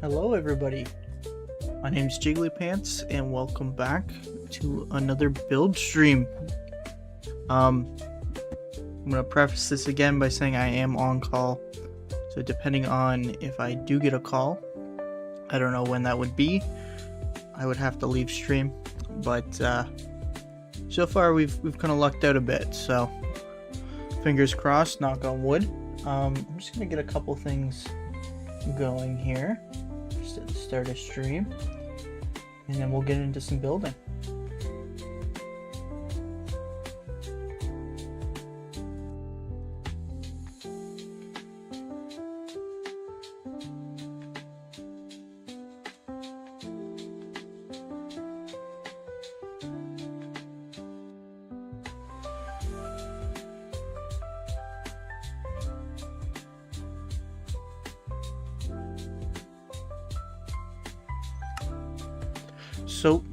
Hello everybody, my name's Jiggly and welcome back to another build stream. I'm gonna preface this again by saying I am on call, so depending on if I do get a call, I don't know when that would be, I would have to leave stream, but so far we've kind of lucked out a bit, so fingers crossed, knock on wood. I'm just gonna get a couple things going here just at the start of stream, and then we'll get into some building. So,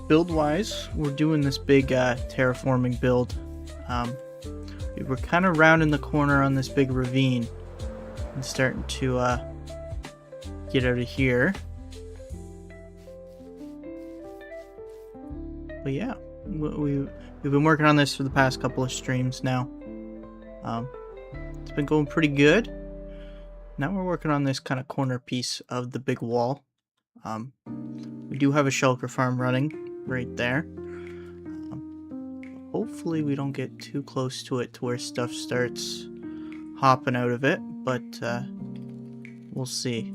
build wise, we're doing this big terraforming build. We were kind of rounding the corner on this big ravine and starting to get out of here. But yeah, we've been working on this for the past couple of streams now. It's been going pretty good. Now we're working on this kind of corner piece of the big wall. We do have a shulker farm running right there. Hopefully we don't get too close to it to where stuff starts hopping out of it, but we'll see.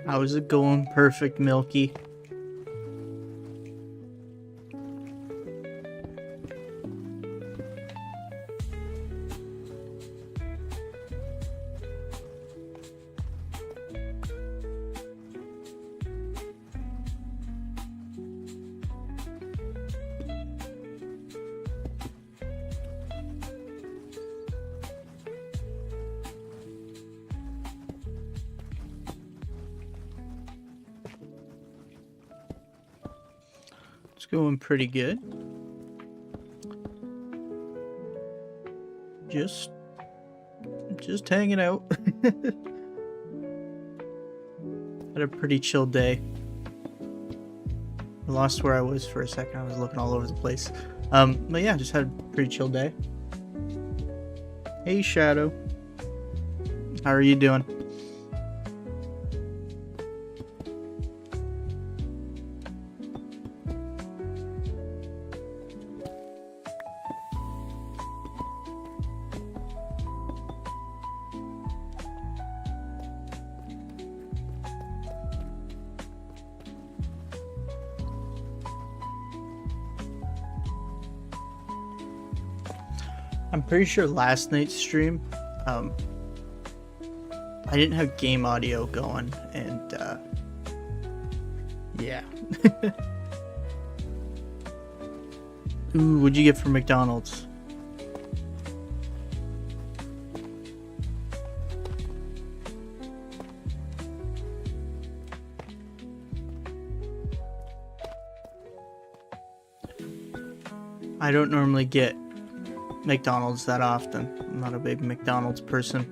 How's it going, Perfect Milky? It's going pretty good. Just hanging out. Had a pretty chill day. I lost where I was for a second. I was looking all over the place. But yeah, just had a pretty chill day. Hey, Shadow. How are you doing? I'm pretty sure last night's stream, I didn't have game audio going, and yeah. Ooh, what'd you get from McDonald's? I don't normally get McDonald's that often. I'm not a big McDonald's person.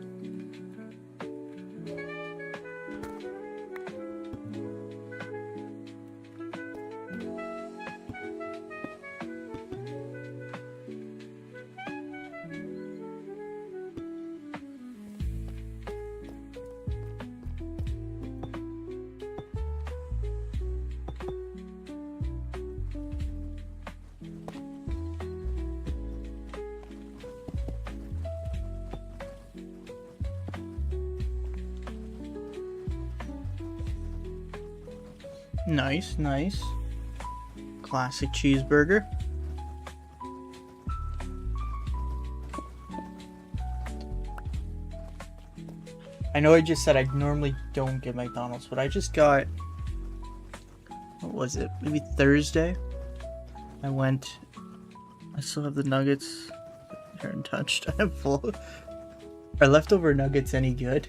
Nice, nice. Classic cheeseburger. I know I just said I normally don't get McDonald's, but I just got, what was it? Maybe Thursday? I still have the nuggets. They're untouched. I'm full. Are leftover nuggets any good?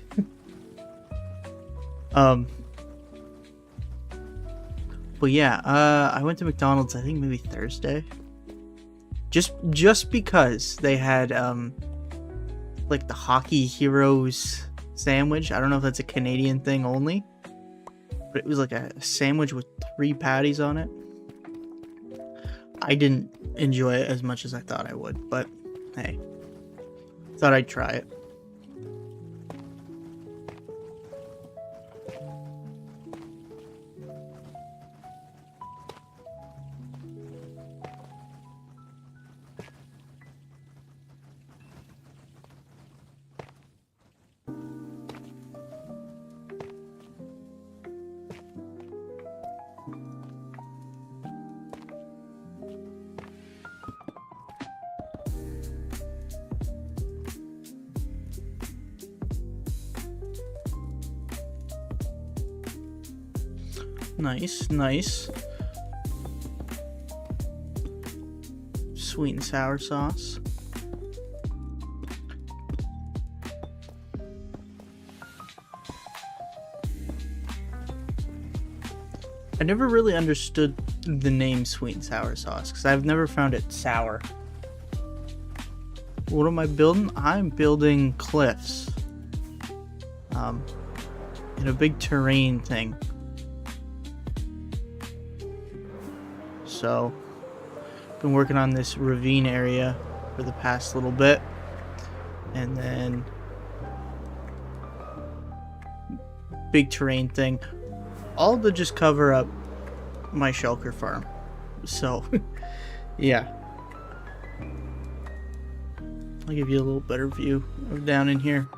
But yeah, I went to McDonald's, I think maybe Thursday. Just because they had like the Hockey Heroes sandwich. I don't know if that's a Canadian thing only, but it was like a sandwich with 3 patties on it. I didn't enjoy it as much as I thought I would, but hey, thought I'd try it. Nice, nice. Sweet and sour sauce. I never really understood the name sweet and sour sauce because I've never found it sour. What am I building? I'm building cliffs. In a big terrain thing. So, been working on this ravine area for the past little bit, and then big terrain thing, all to just cover up my shulker farm. So, yeah, I'll give you a little better view of down in here.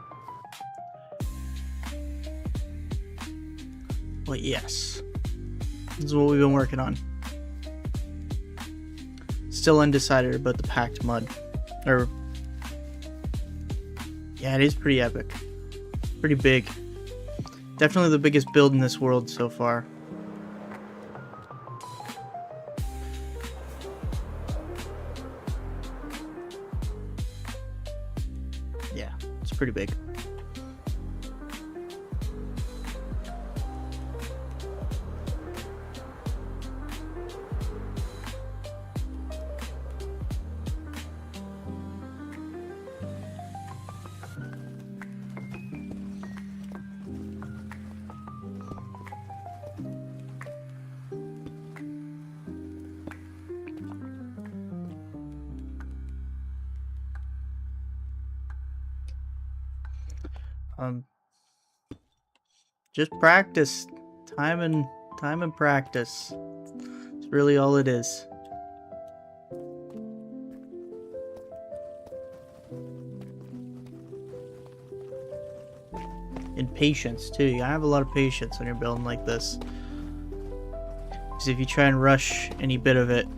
But yes, this is what we've been working on. Still undecided about the packed mud. Or, yeah, it is pretty epic. Pretty big. Definitely the biggest build in this world so far. Yeah, it's pretty big. Just practice. Time and practice. It's really all it is. And patience too. You gotta have a lot of patience when you're building like this. Because if you try and rush any bit of it,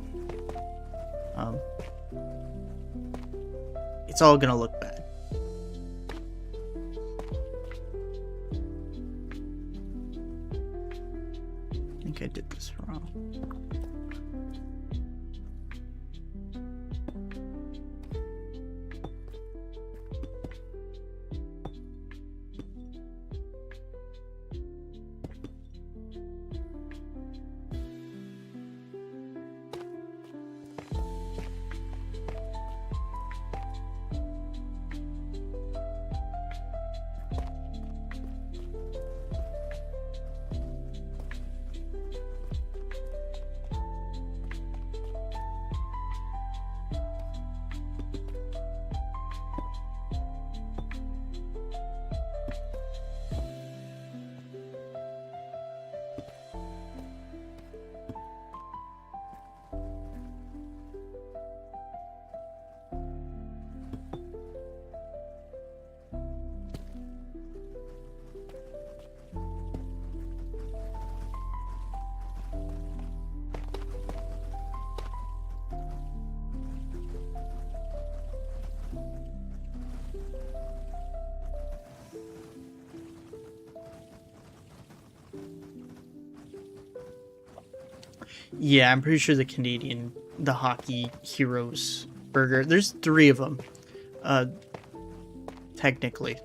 it's all gonna look bad. I think I did this wrong. Yeah, I'm pretty sure the Hockey Heroes burger. There's 3 of them. Technically,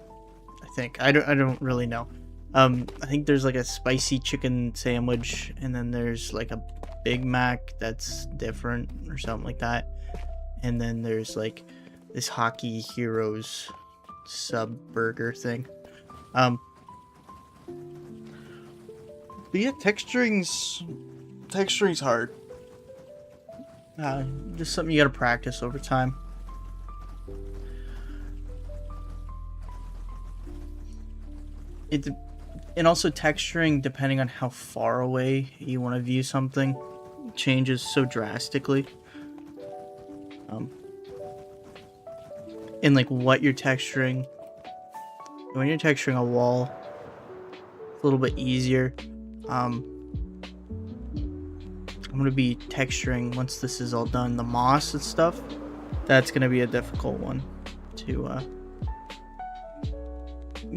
I think. I don't really know. I think there's like a spicy chicken sandwich, and then there's like a Big Mac that's different or something like that. And then there's like this Hockey Heroes sub burger thing. But yeah, texturing's hard. Just something you gotta practice over time. And also texturing, depending on how far away you want to view something, changes so drastically. And like what you're texturing. When you're texturing a wall, it's a little bit easier. I'm going to be texturing, once this is all done, the moss and stuff. That's going to be a difficult one to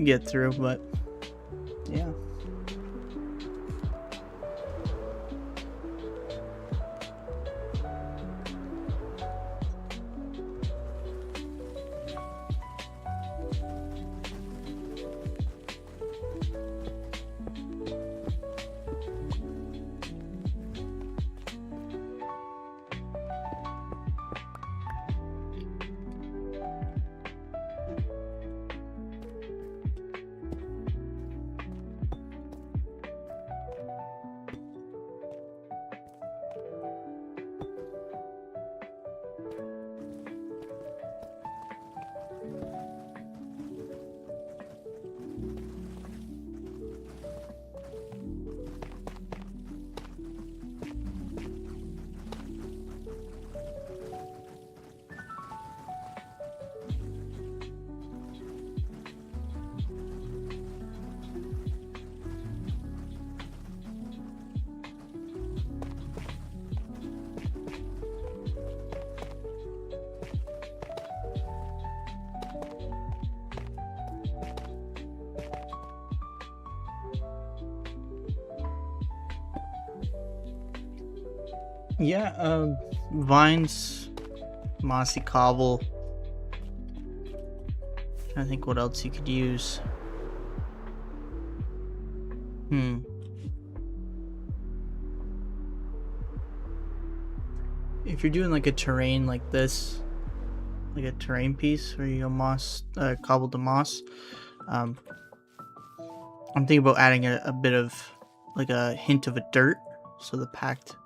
get through, but yeah. Yeah, vines, mossy cobble. I think what else you could use. If you're doing like a terrain like this, like a terrain piece where you moss, cobble to moss, I'm thinking about adding a bit of like a hint of a dirt, so the packed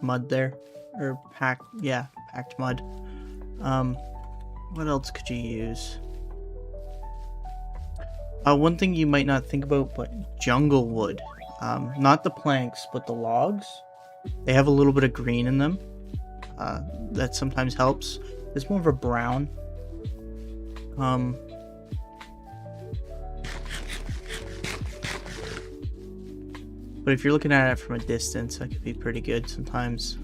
mud there, or packed mud. What else could you use? One thing you might not think about, but jungle wood. Not the planks, but the logs. They have a little bit of green in them. That sometimes helps. It's more of a brown. But if you're looking at it from a distance, that could be pretty good sometimes.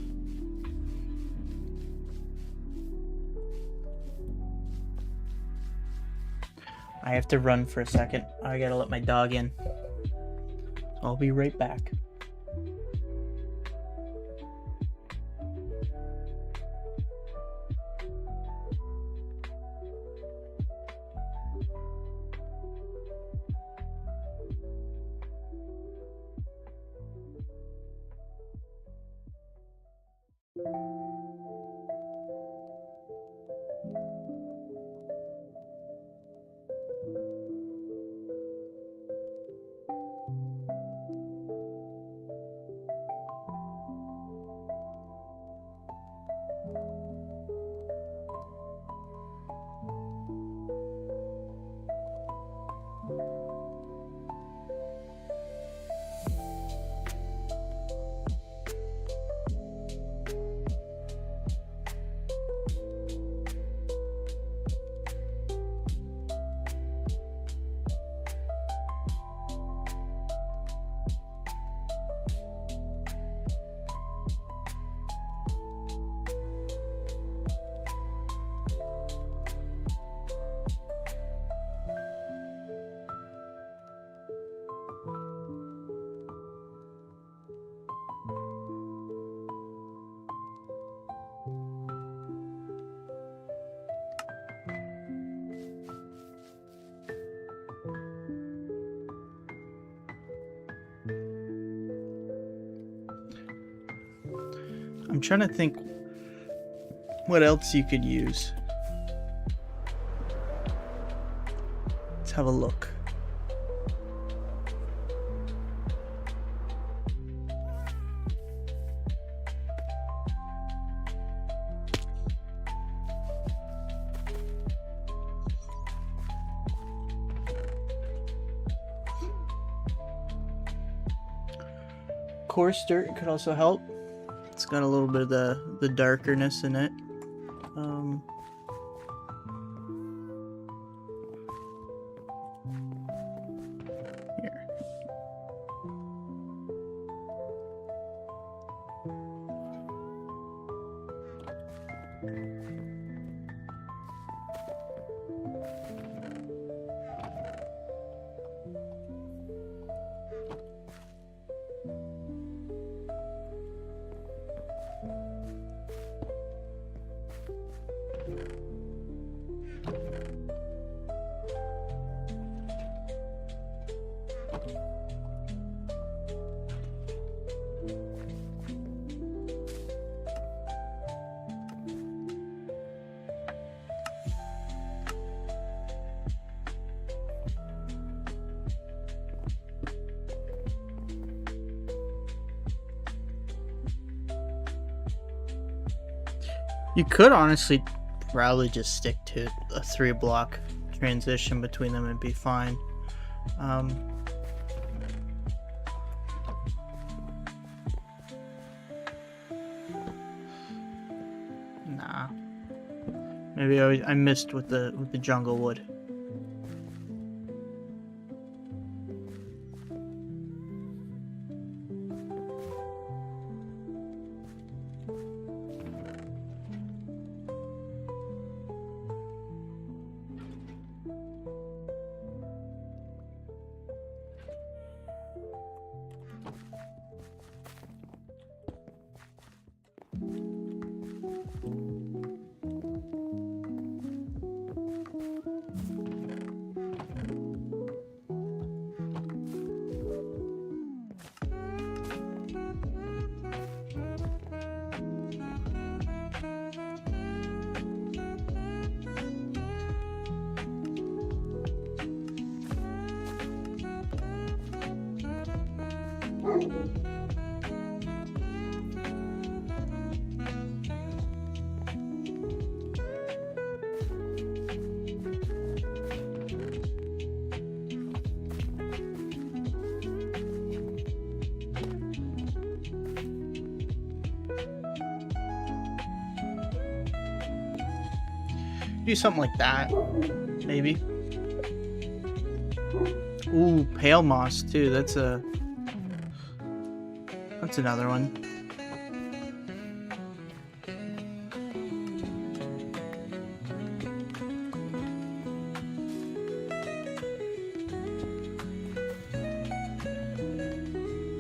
I have to run for a second. I gotta let my dog in. I'll be right back. I'm trying to think what else you could use. Let's have a look. Coarse dirt could also help. It's got a little bit of the darkerness in it. Here. You could honestly probably just stick to a 3-block transition between them and be fine. Nah. Maybe I missed with the jungle wood. Do something like that, maybe. Ooh, pale moss too. That's another one.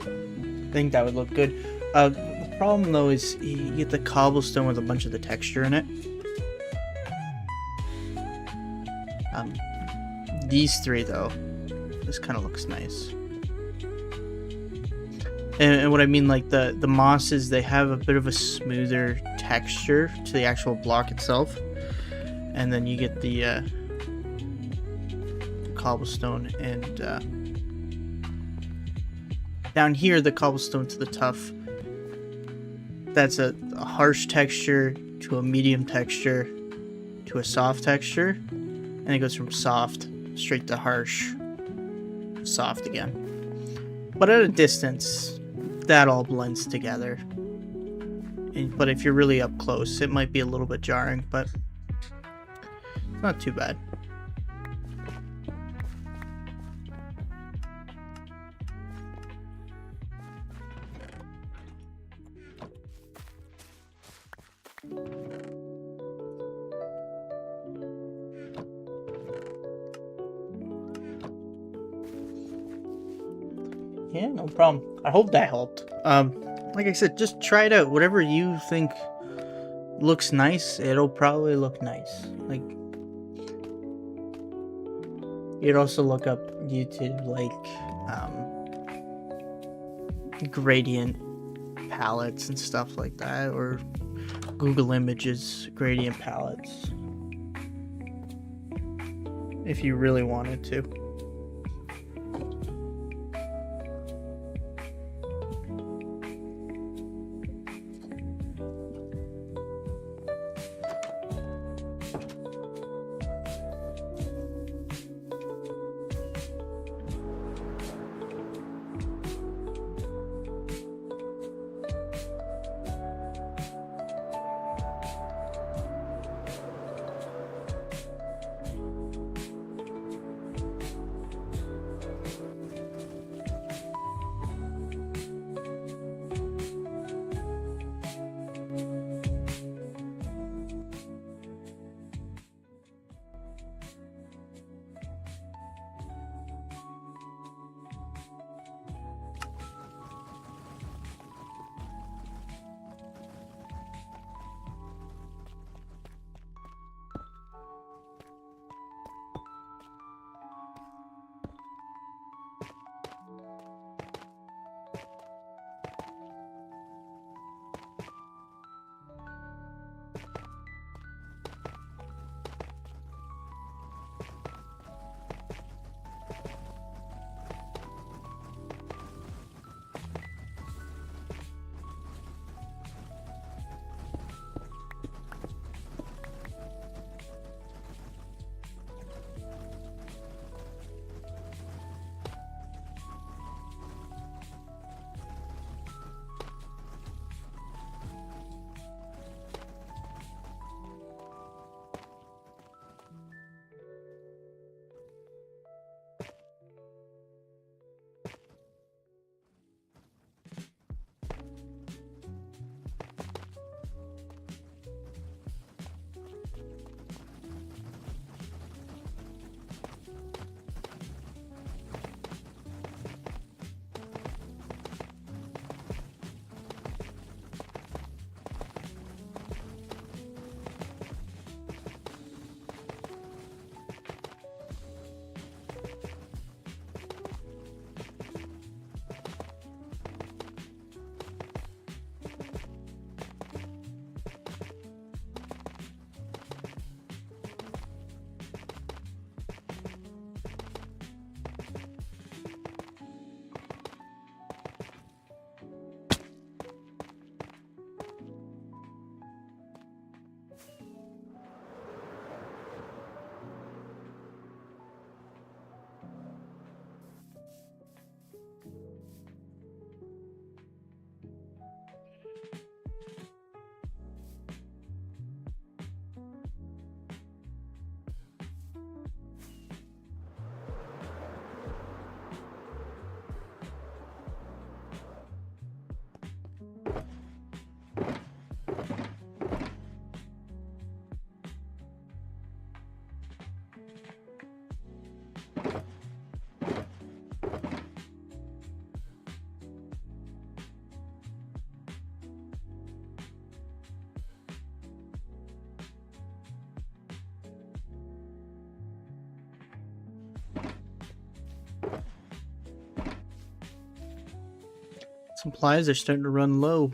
I think that would look good. The problem though is you get the cobblestone with a bunch of the texture in it. These three though, this kind of looks nice. And what I mean, like the mosses, they have a bit of a smoother texture to the actual block itself, and then you get the cobblestone, and down here the cobblestone to the tuff. That's a harsh texture to a medium texture to a soft texture, and it goes from soft straight to harsh, soft again. But at a distance, that all blends together. But if you're really up close, it might be a little bit jarring, but not too bad. Yeah, no problem. I hope that helped. Like I said, just try it out. Whatever you think looks nice, it'll probably look nice. Like, you'd also look up YouTube, like, gradient palettes and stuff like that, or Google Images gradient palettes, if you really wanted to. Supplies are starting to run low.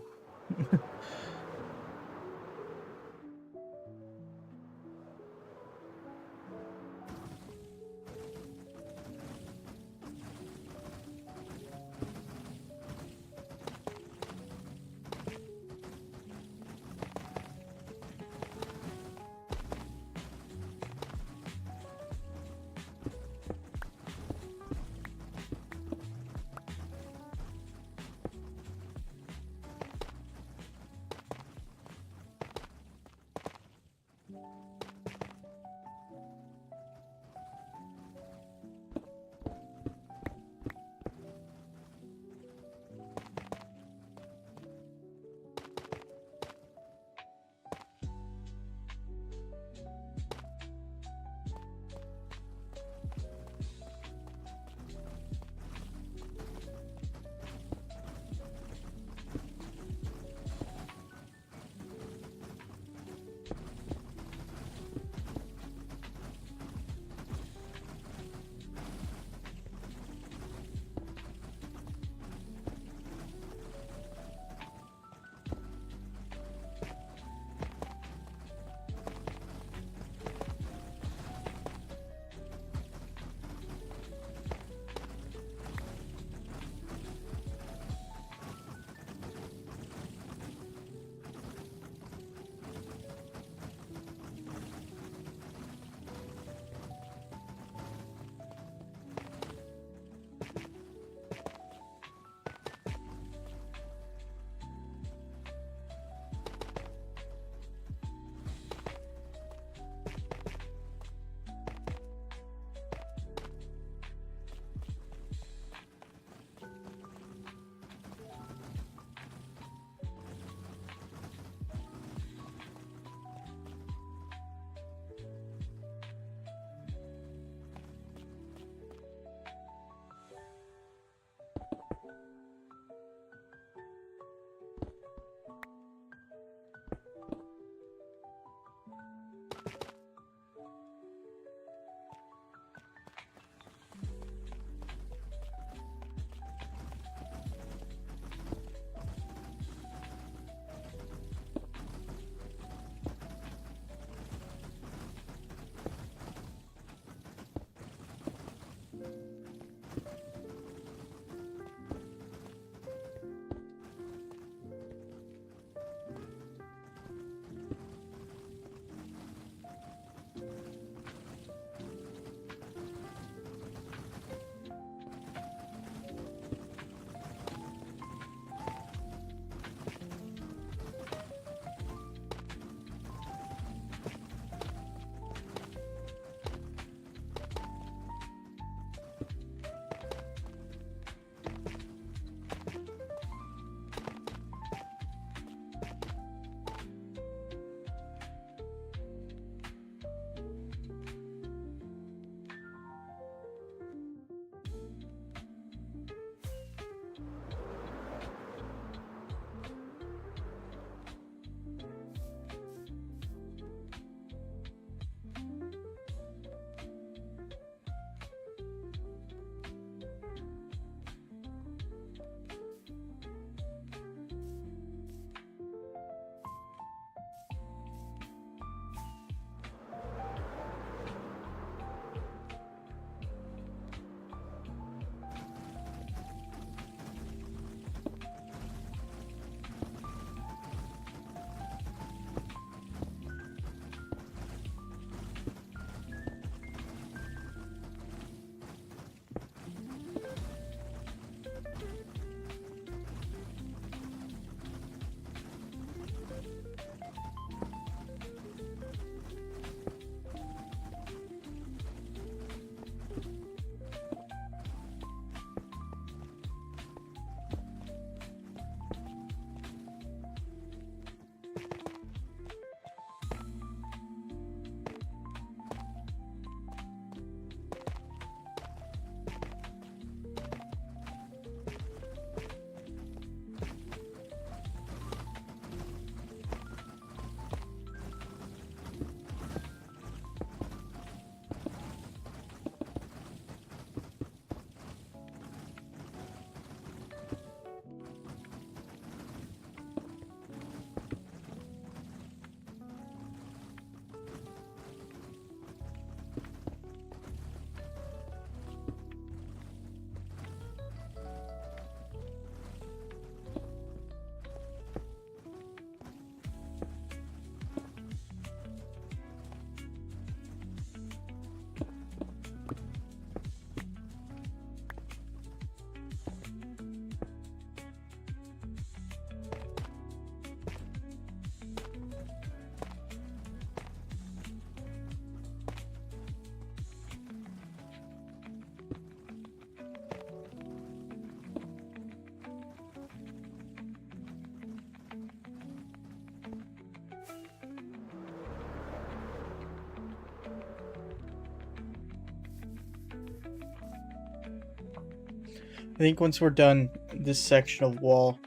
I think once we're done this section of wall,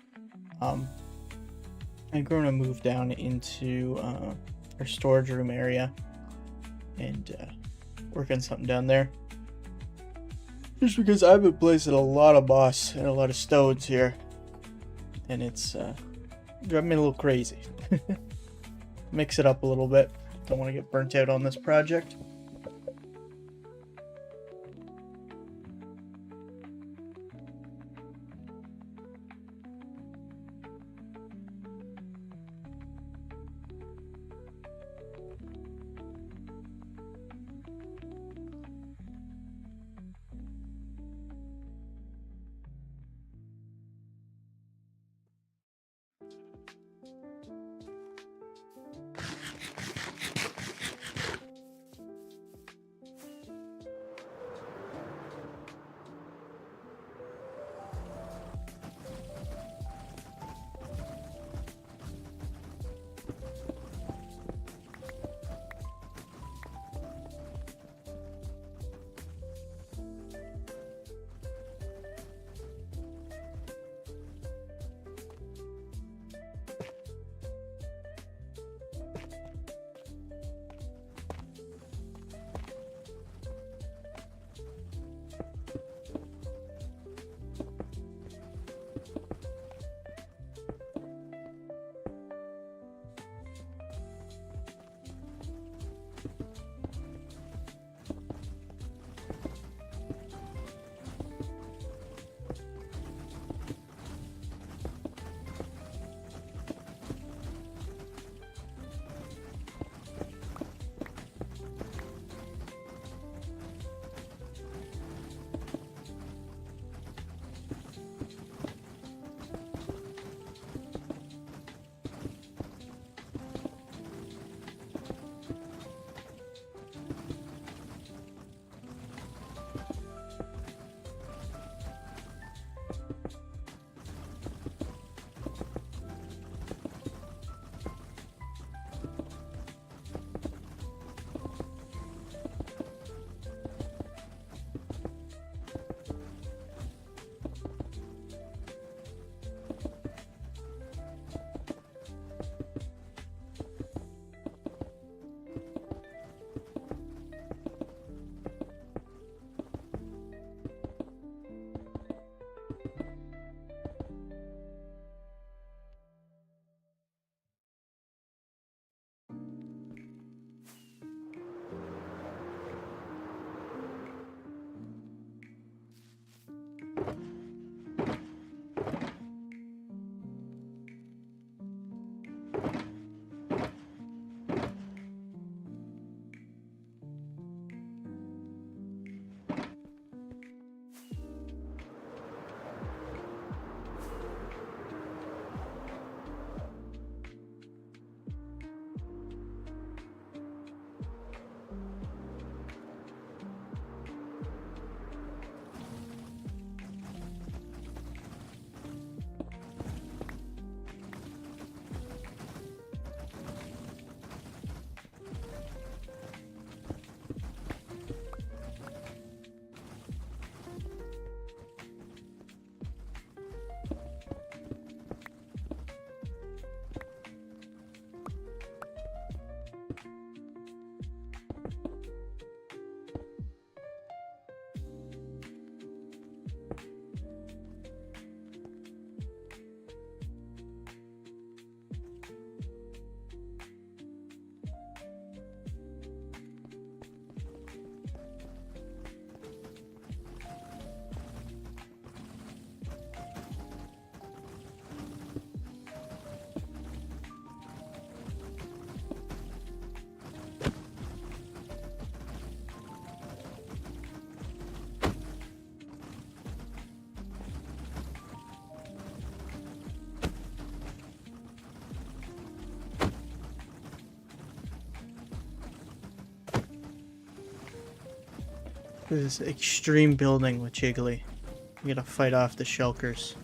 I'm going to move down into our storage room area and work on something down there. Just because I've been placing a lot of moss and a lot of stones here, and it's driving me a little crazy. Mix it up a little bit. Don't want to get burnt out on this project. This is extreme building with Jiggly. We gotta fight off the shulkers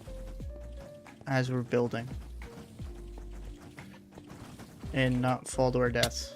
as we're building and not fall to our deaths.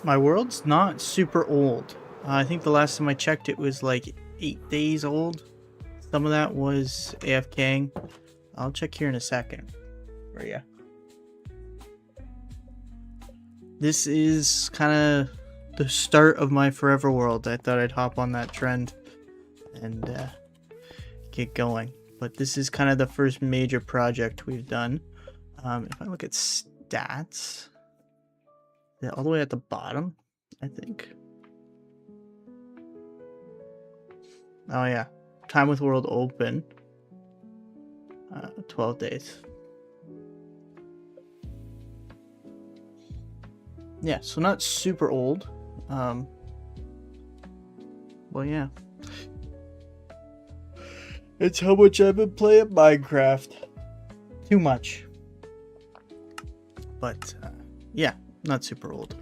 My world's not super old. I think the last time I checked it was like 8 days old. Some of that was AFKing. I'll check here in a second for you. This is kind of the start of my forever world. I thought I'd hop on that trend and get going. But this is kind of the first major project we've done. If I look at stats, they're all the way at the bottom, I think. Oh yeah, time with world open. 12 days. Yeah, so not super old. Well, yeah. It's how much I've been playing Minecraft. Too much. But, yeah, not super old.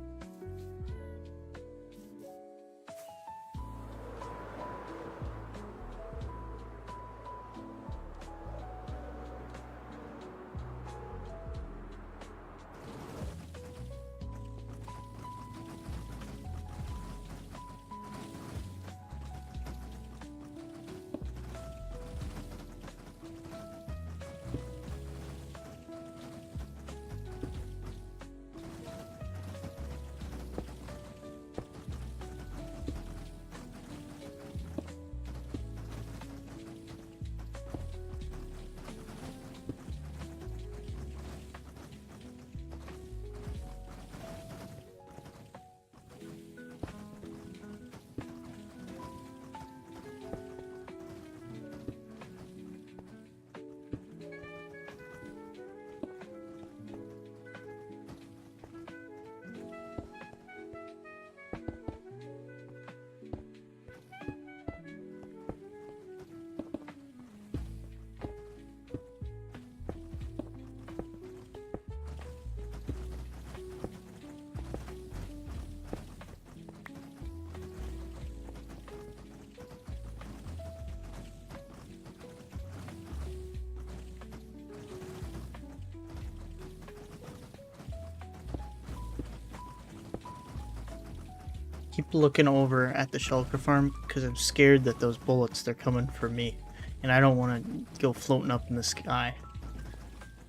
Keep looking over at the shulker farm because I'm scared that those bullets, they're coming for me. And I don't want to go floating up in the sky.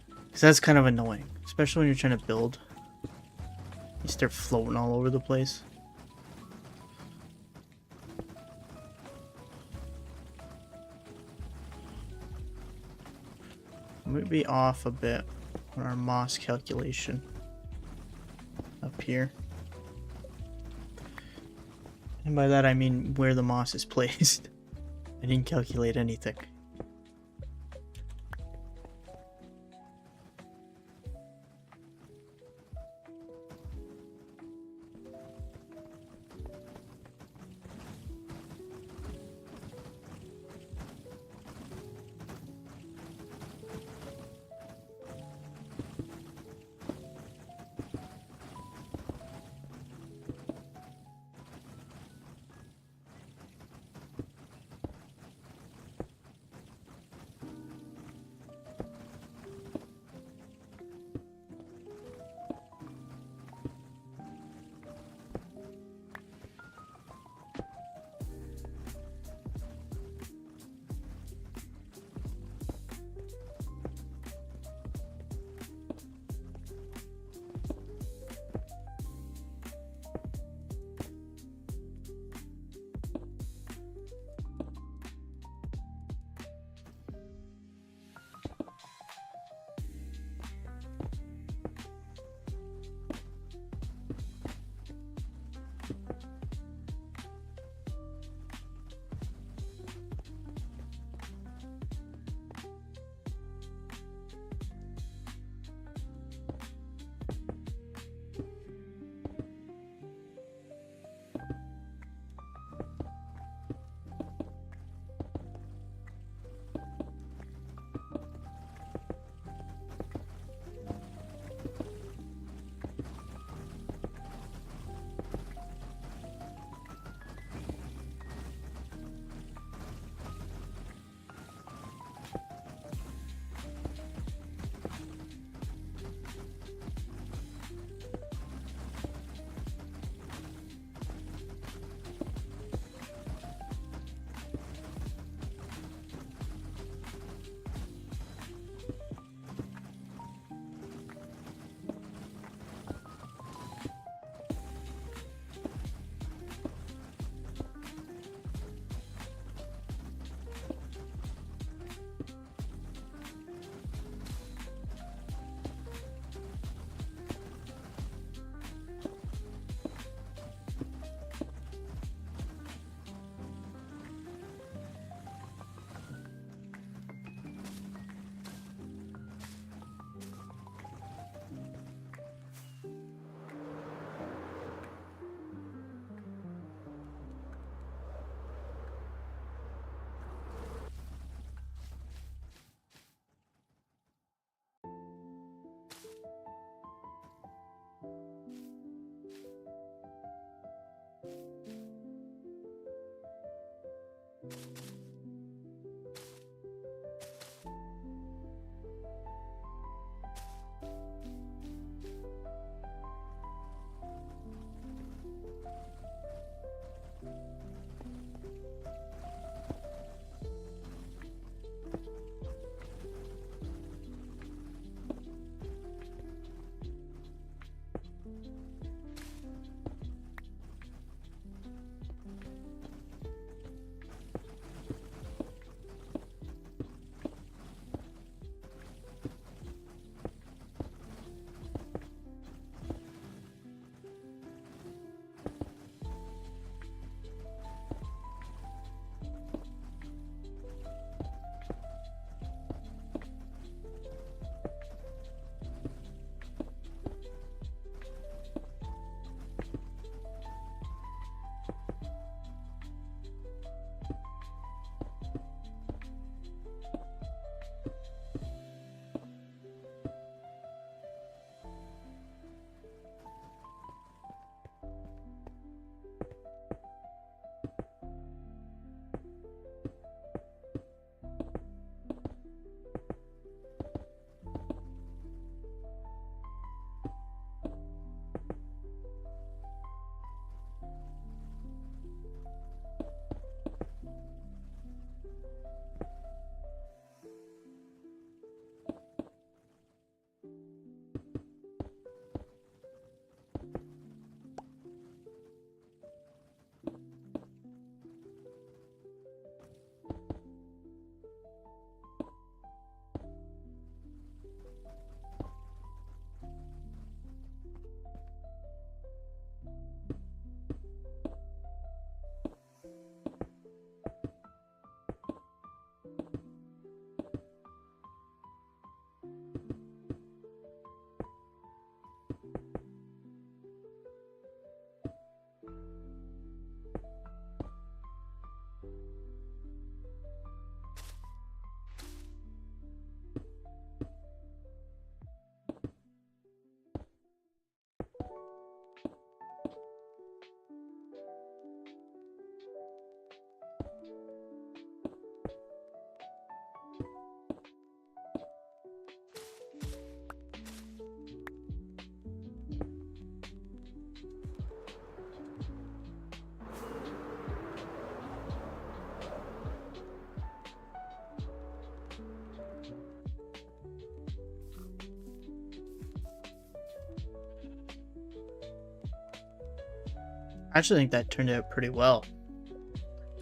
Because that's kind of annoying. Especially when you're trying to build. You start floating all over the place. I'm going to be off a bit on our moss calculation. Up here. And by that I mean where the moss is placed. I didn't calculate anything. I actually think that turned out pretty well.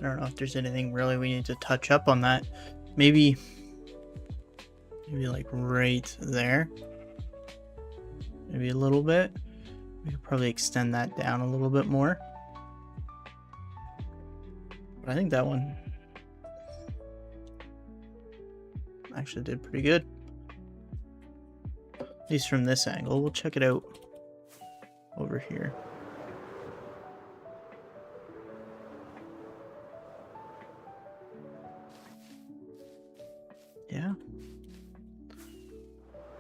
I don't know if there's anything really we need to touch up on that. Maybe like right there. Maybe a little bit. We could probably extend that down a little bit more. But I think that one actually did pretty good. At least from this angle. We'll check it out over here. Yeah.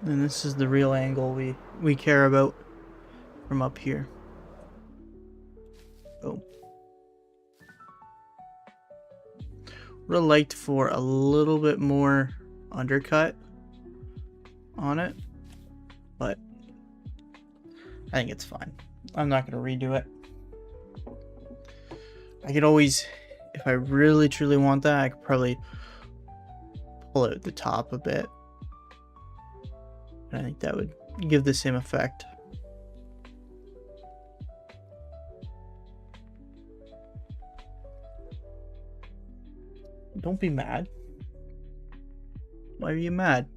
And this is the real angle we care about from up here. Oh. Would have liked for a little bit more undercut on it, but I think it's fine. I'm not going to redo it. I could always, if I really truly want that, I could probably pull out the top a bit. And I think that would give the same effect. Don't be mad. Why are you mad?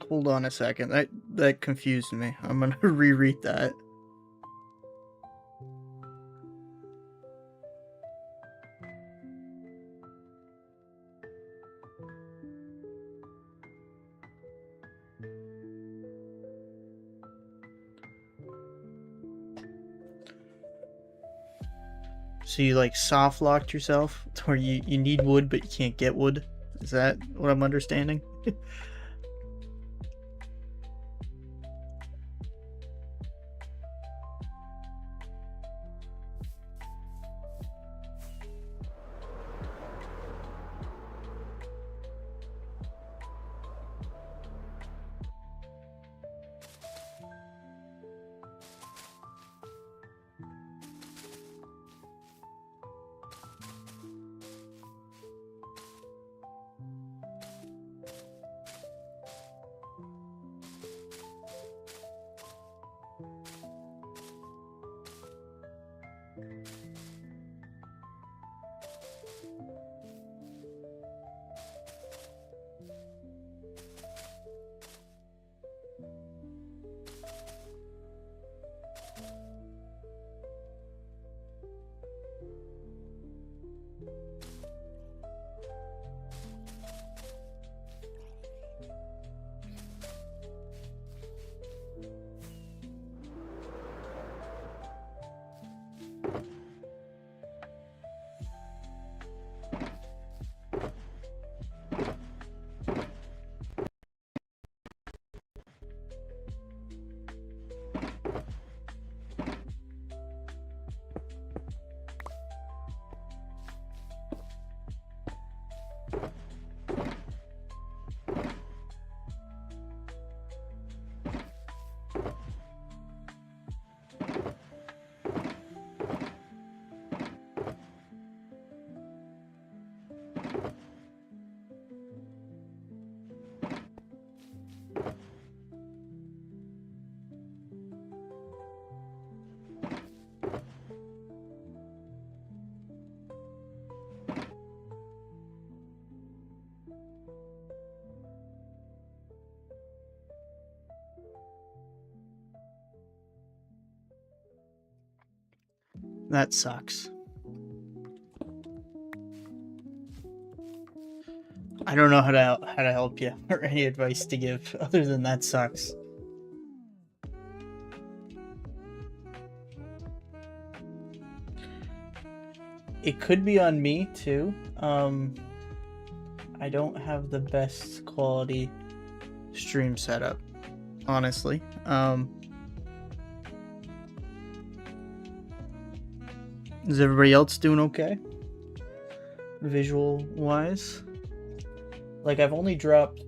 Hold on a second. That confused me. I'm gonna reread that. So you like soft locked yourself to where you need wood but you can't get wood? Is that what I'm understanding? That sucks. I don't know how to help you or any advice to give other than that sucks. It could be on me too. I don't have the best quality stream setup, honestly. Is everybody else doing okay? Visual wise? Like, I've only dropped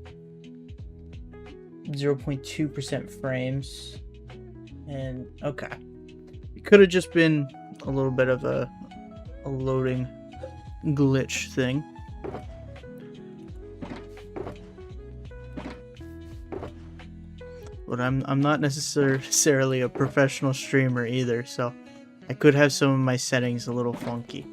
0.2% frames. And, okay. It could have just been a little bit of a loading glitch thing. But I'm not necessarily a professional streamer either, so I could have some of my settings a little funky.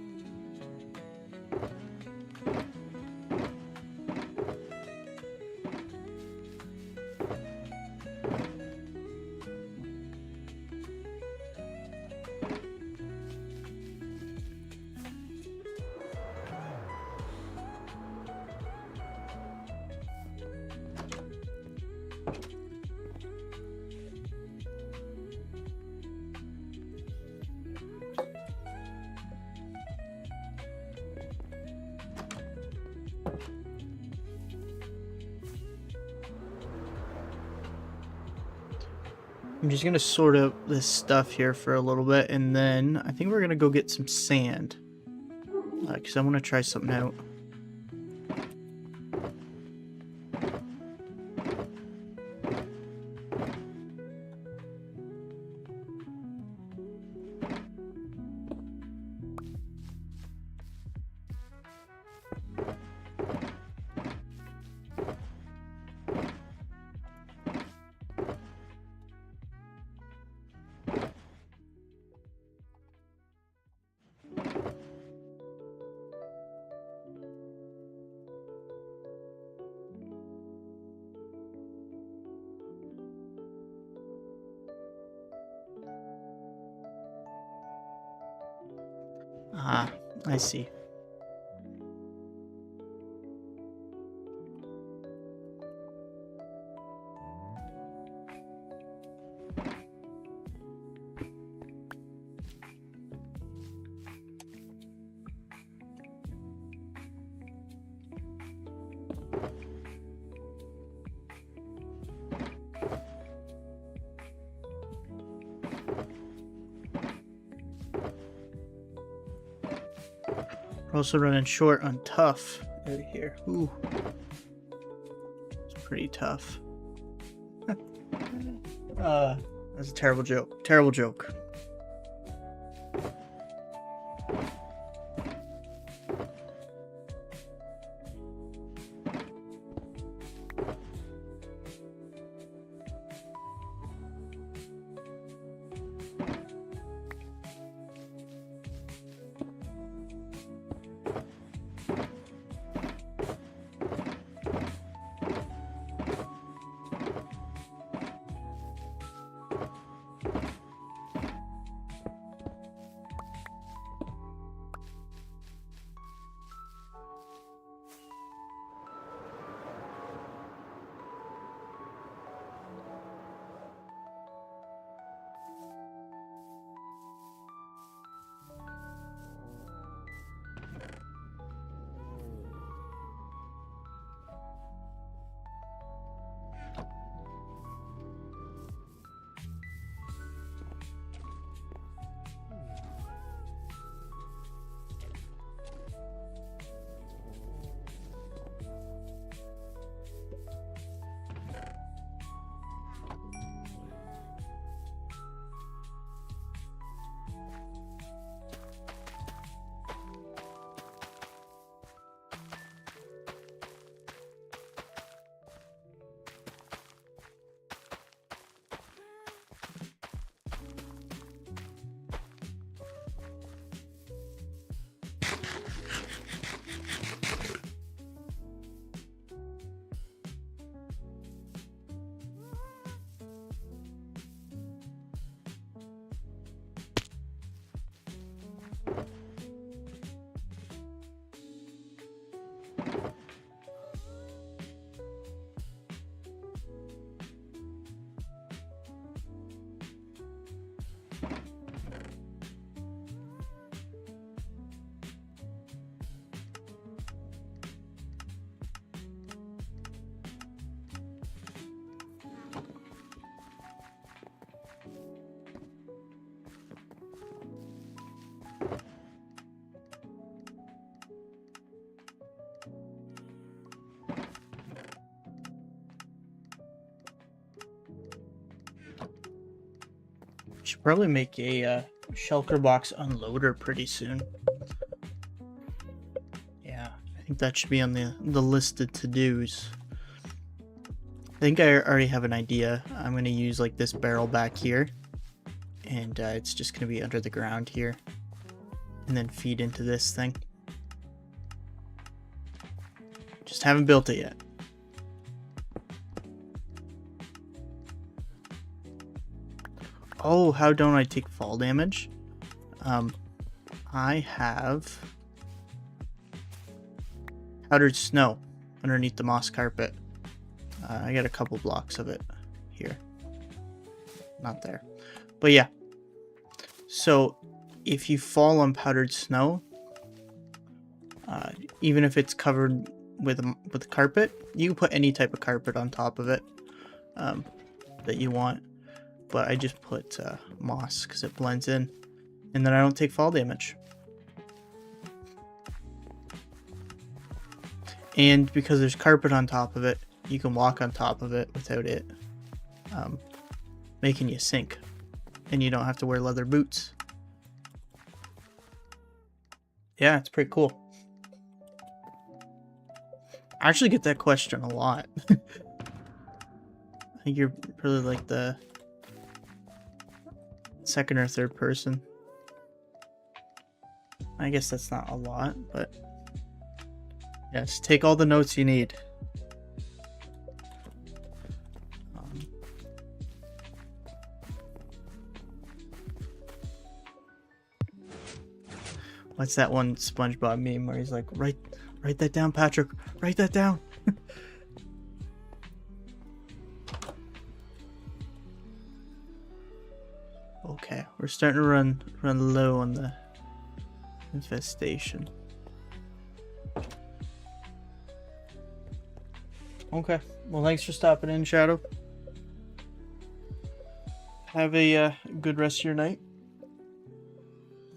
I'm just gonna sort out this stuff here for a little bit, and then I think we're gonna go get some sand. Because I want to try something out. Ah, I see. We're also running short on tough out here. Ooh. It's pretty tough. That's a terrible joke. Terrible joke. Should probably make a shulker box unloader pretty soon. Yeah, I think that should be on the list of to-dos. I think I already have an idea. I'm going to use like this barrel back here, and it's just going to be under the ground here, and then feed into this thing. Just haven't built it yet. Oh, how don't I take fall damage? I have powdered snow underneath the moss carpet. I got a couple blocks of it here. Not there. But yeah. So if you fall on powdered snow, even if it's covered with carpet, you can put any type of carpet on top of it that you want. But I just put moss because it blends in, and then I don't take fall damage. And because there's carpet on top of it, you can walk on top of it without it making you sink, and you don't have to wear leather boots. Yeah, it's pretty cool. I actually get that question a lot. I think you're probably like the second or third person. I guess that's not a lot, but yes, take all the notes you need. What's that one SpongeBob meme where he's like, write that down, Patrick, write that down. Okay, we're starting to run low on the infestation. Okay, well, thanks for stopping in, Shadow. Have a good rest of your night.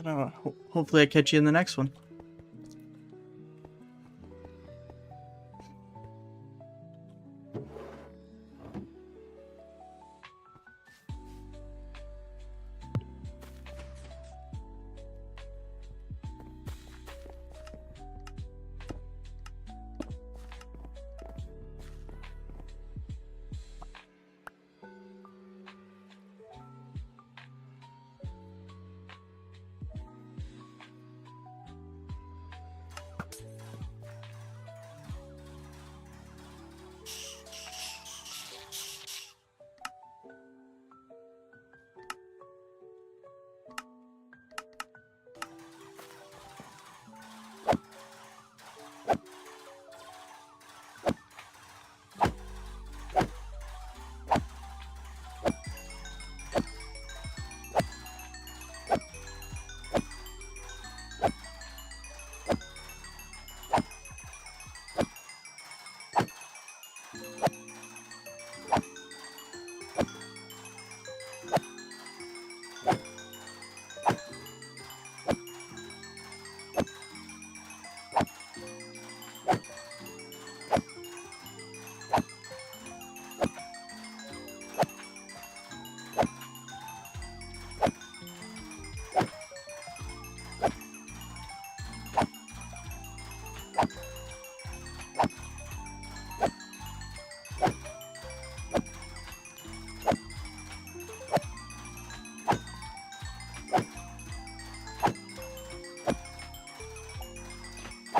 And hopefully I catch you in the next one.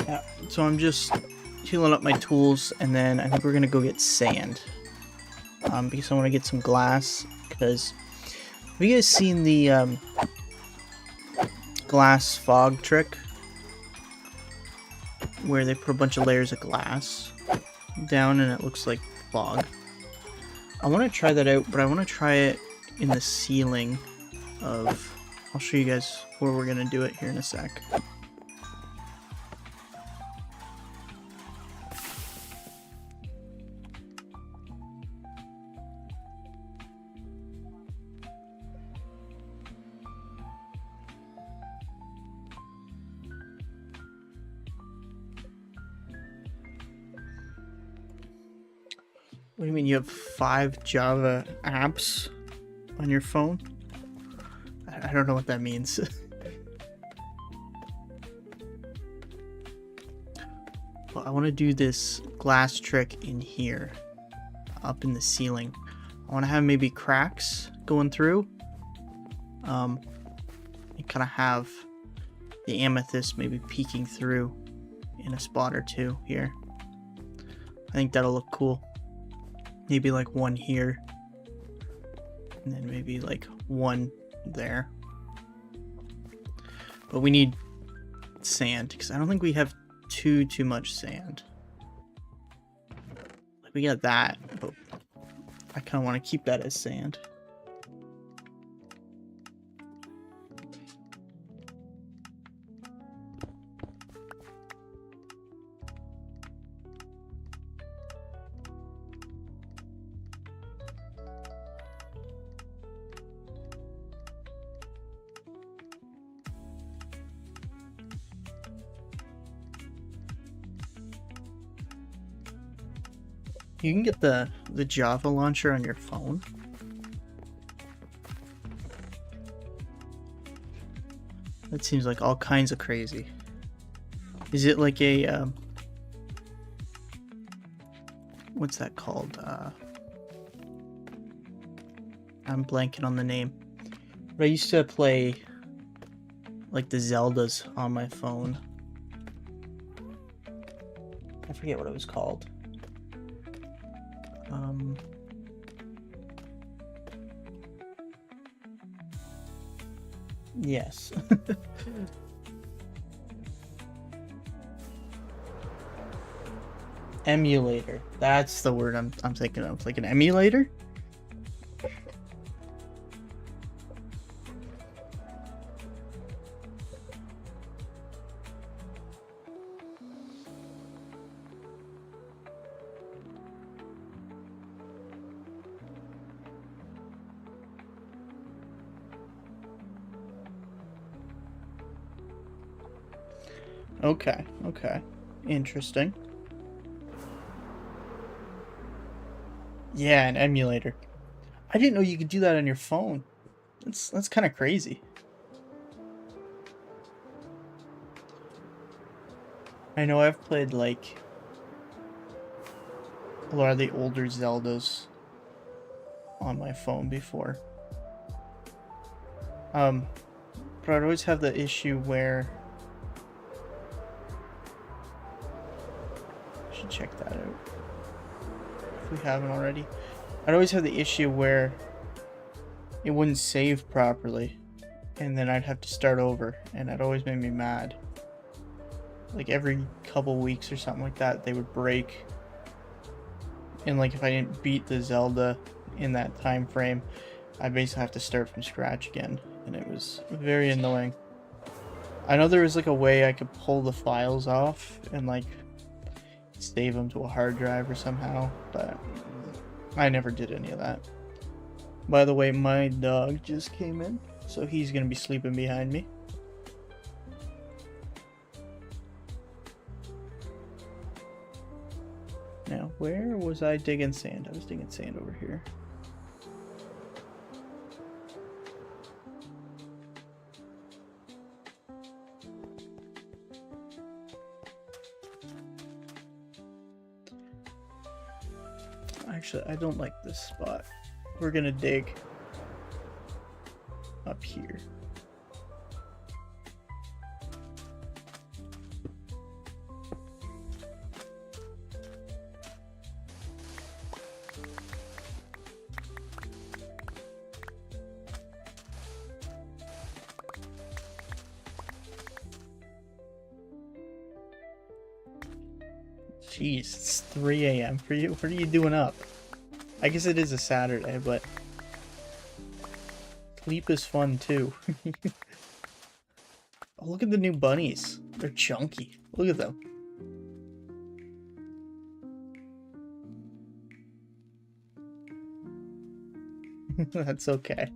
Yeah, so I'm just healing up my tools, and then I think we're gonna go get sand. Because I want to get some glass. Because have you guys seen the glass fog trick, where they put a bunch of layers of glass down and it looks like fog? I want to try that out, but I want to try it in the ceiling of... I'll show you guys where we're gonna do it here in a sec. What do you mean you have 5 Java apps on your phone? I don't know what that means. Well, I want to do this glass trick in here, up in the ceiling. I want to have maybe cracks going through. And kind of have the amethyst maybe peeking through in a spot or two here. I think that'll look cool. Maybe like one here. And then maybe like one there. But we need sand, because I don't think we have too much sand. Like we got that, but I kind of want to keep that as sand. You can get the Java launcher on your phone. That seems like all kinds of crazy. Is it like a what's that called? I'm blanking on the name. But I used to play like the Zeldas on my phone. I forget what it was called. Yes. Emulator. That's the word I'm thinking of. Like an emulator? Okay, okay. Interesting. Yeah, an emulator. I didn't know you could do that on your phone. That's kind of crazy. I know I've played like a lot of the older Zeldas on my phone before. But I'd always have the issue where check that out if we haven't already. I'd always have the issue where it wouldn't save properly and then I'd have to start over, and that always made me mad. Like every couple weeks or something like that, they would break, and like if I didn't beat the Zelda in that time frame, I basically have to start from scratch again, and it was very annoying. I know there was like a way I could pull the files off and like save them to a hard drive or somehow, but I never did any of that. By the way, my dog just came in, so he's gonna be sleeping behind me. Now, where was I digging sand? I was digging sand over here. Actually, I don't like this spot. We're gonna dig up here. Jeez, it's 3 a.m. for you. What are you doing up? I guess it is a Saturday, but sleep is fun too. Oh, look at the new bunnies. They're chunky. Look at them. That's okay.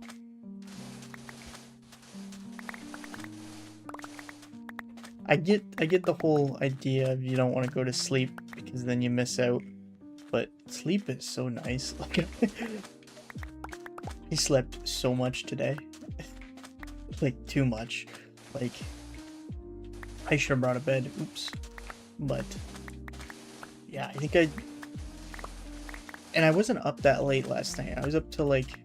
I get the whole idea of you don't want to go to sleep because then you miss out. But sleep is so nice. Like, he slept so much today. like too much. Like, I should have brought a bed. Oops. But yeah, and I wasn't up that late last night. I was up till like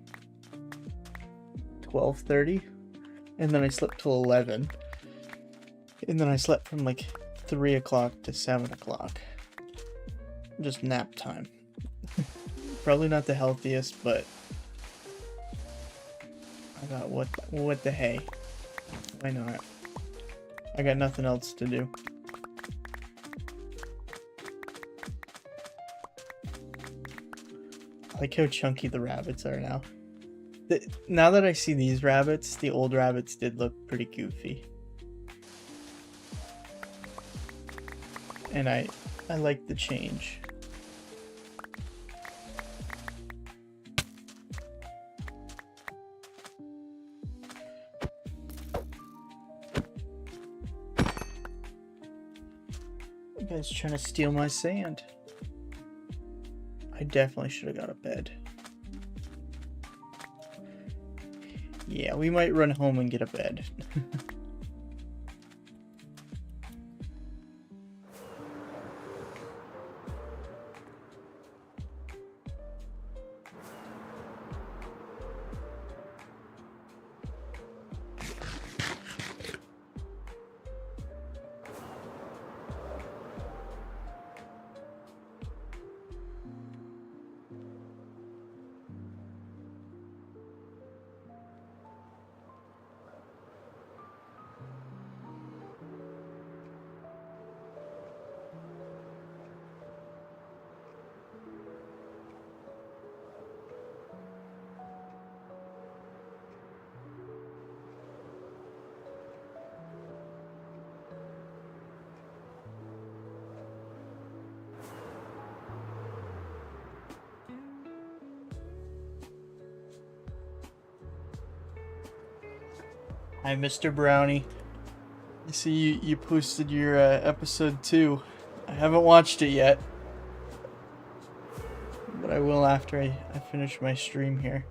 12:30, and then I slept till 11, and then I slept from like 3 o'clock to 7 o'clock. Just nap time. Probably not the healthiest, but I thought, what the hey? Why not? I got nothing else to do. I like how chunky the rabbits are now. Now that I see these rabbits, the old rabbits did look pretty goofy. And I like the change. You guys trying to steal my sand. I definitely should have got a bed. Yeah, we might run home and get a bed. Hi, Mr. Brownie. I see you posted your episode 2. I haven't watched it yet, but I will after I finish my stream here.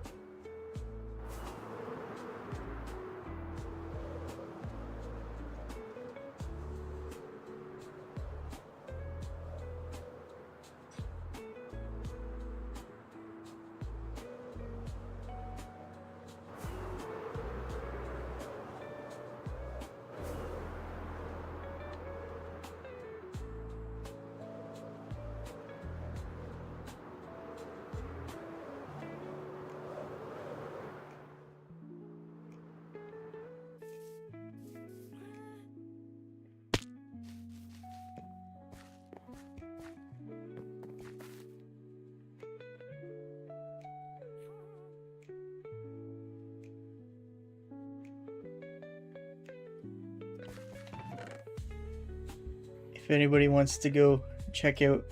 If anybody wants to go check out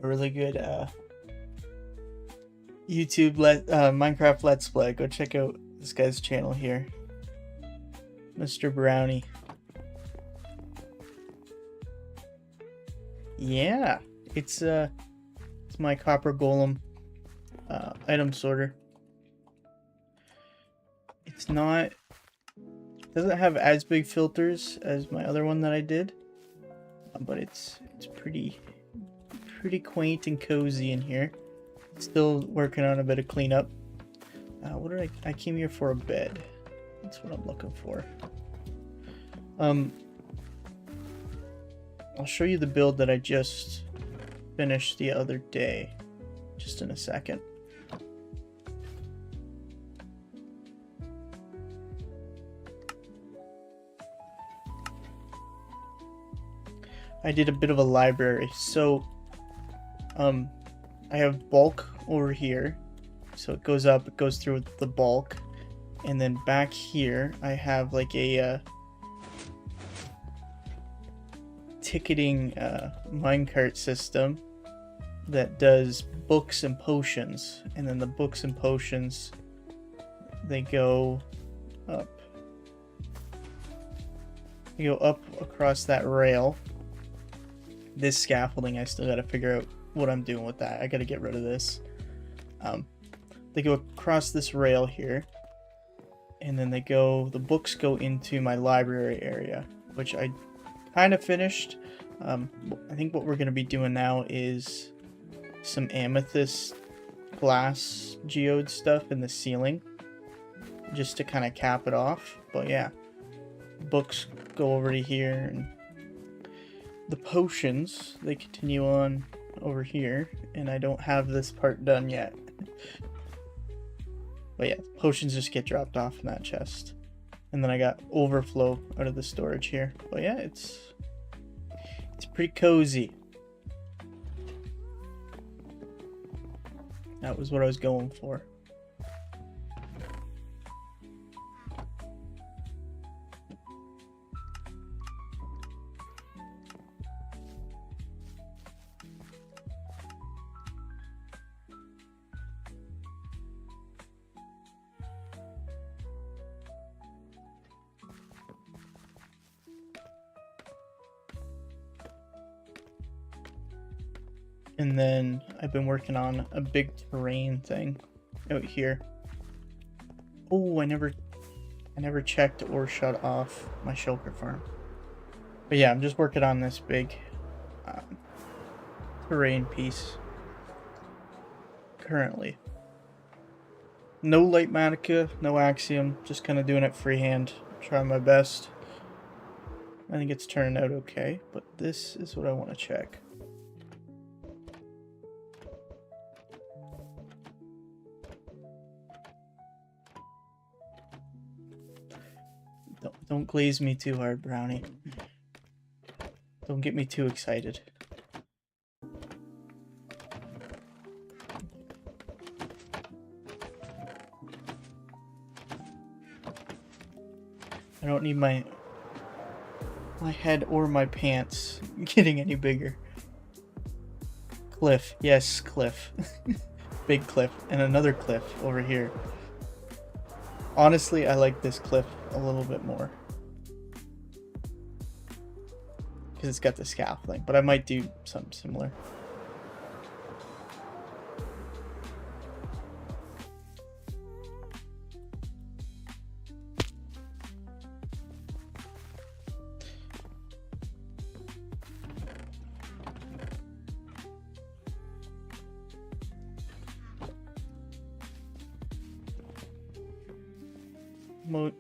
a really good YouTube Minecraft Let's Play, go check out this guy's channel here, Mr. Brownie. Yeah, it's my copper golem item sorter. It's not, doesn't have as big filters as my other one that I did, but it's pretty quaint and cozy in here. Still working on a bit of cleanup. What did I came here for a bed. That's what I'm looking for. I'll show you the build that I just finished the other day, just in a second. I did a bit of a library. So I have bulk over here, so it goes up, it goes through the bulk, and then back here I have like a ticketing minecart system that does books and potions, and then the books and potions, they go up. You go up across that rail. This scaffolding, I still gotta figure out what I'm doing with that. I gotta get rid of this. They go across this rail here, and then the books go into my library area, which I kind of finished. I think what we're going to be doing now is some amethyst glass geode stuff in the ceiling, just to kind of cap it off. But yeah, books go over to here, and the potions, they continue on over here, and I don't have this part done yet. But yeah, potions just get dropped off in that chest. And then I got overflow out of the storage here. But yeah, it's pretty cozy. That was what I was going for. And then I've been working on a big terrain thing out here. Oh, I never checked or shut off my shulker farm. But yeah, I'm just working on this big terrain piece currently. No light matica, no axiom, just kind of doing it freehand, trying my best. I think it's turning out okay, but this is what I want to check. Don't glaze me too hard, Brownie. Don't get me too excited. I don't need my head or my pants getting any bigger. Cliff. Yes, cliff. Big cliff. And another cliff over here. Honestly, I like this cliff a little bit more. Because it's got the scaffolding. But I might do something similar.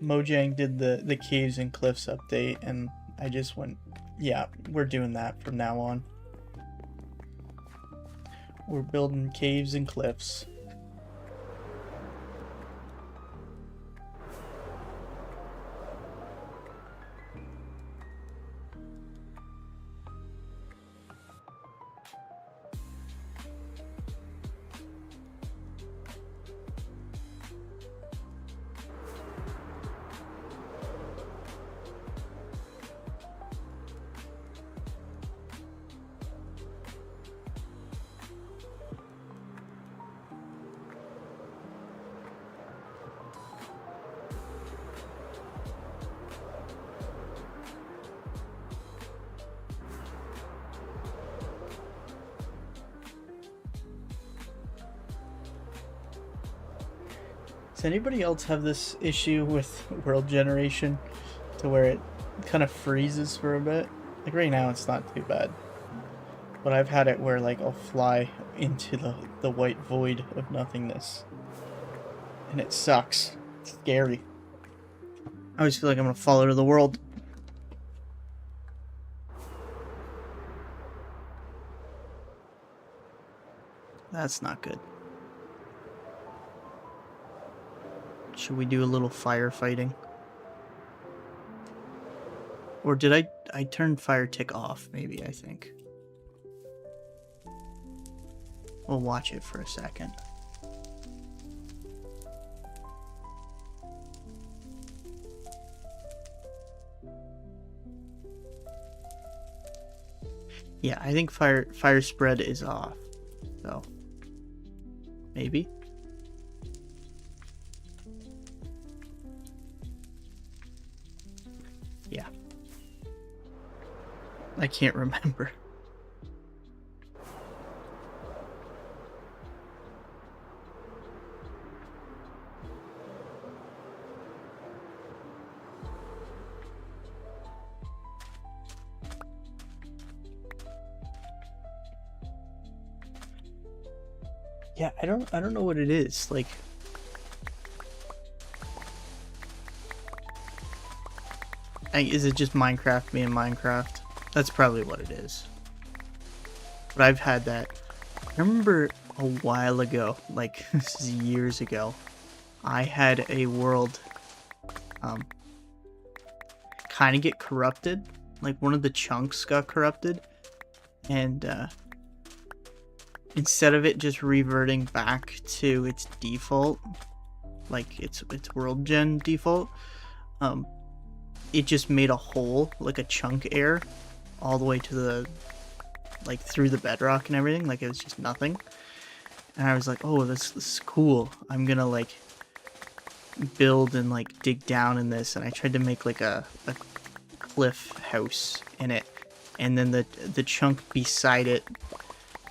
Mojang did the caves and cliffs update, and I just went, yeah, we're doing that from now on. We're building caves and cliffs. Does anybody else have this issue with world generation to where it kind of freezes for a bit? Like right now it's not too bad. But I've had it where like I'll fly into the white void of nothingness. And it sucks. It's scary. I always feel like I'm gonna fall out of the world. That's not good. Should we do a little firefighting? Or did I turn fire tick off, maybe, I think. We'll watch it for a second. Yeah, I think fire spread is off. So maybe. Yeah. I can't remember. Yeah, I don't know what it is. Like, is it just Minecraft being Minecraft? That's probably what it is. But I've had that. I remember a while ago, like this is years ago, I had a world kind of get corrupted. Like one of the chunks got corrupted, and instead of it just reverting back to its default, like its world gen default, it just made a hole, like a chunk error, all the way to the, like through the bedrock and everything. Like it was just nothing. And I was like, oh, this is cool. I'm gonna like build and like dig down in this. And I tried to make like a cliff house in it, and then the chunk beside it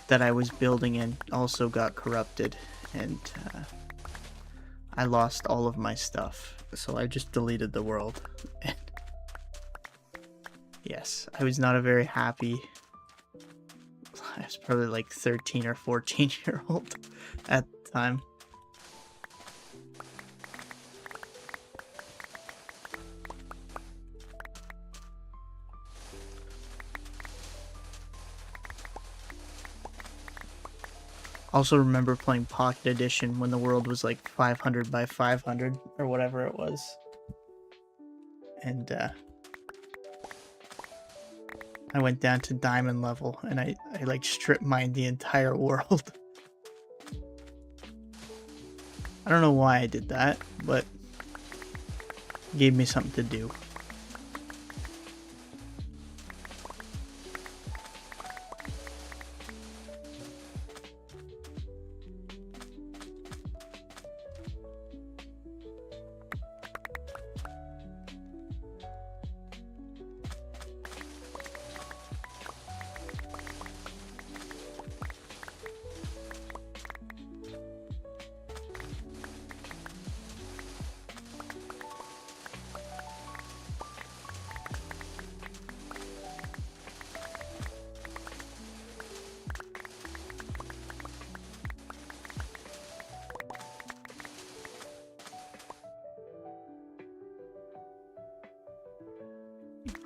that I was building in also got corrupted, and I lost all of my stuff. So I just deleted the world. Yes, I was not a very happy. I was probably like 13 or 14-year-old at the time. Also remember playing Pocket Edition when the world was like 500 by 500 or whatever it was. And I went down to diamond level and I like strip mined the entire world. I don't know why I did that, but it gave me something to do.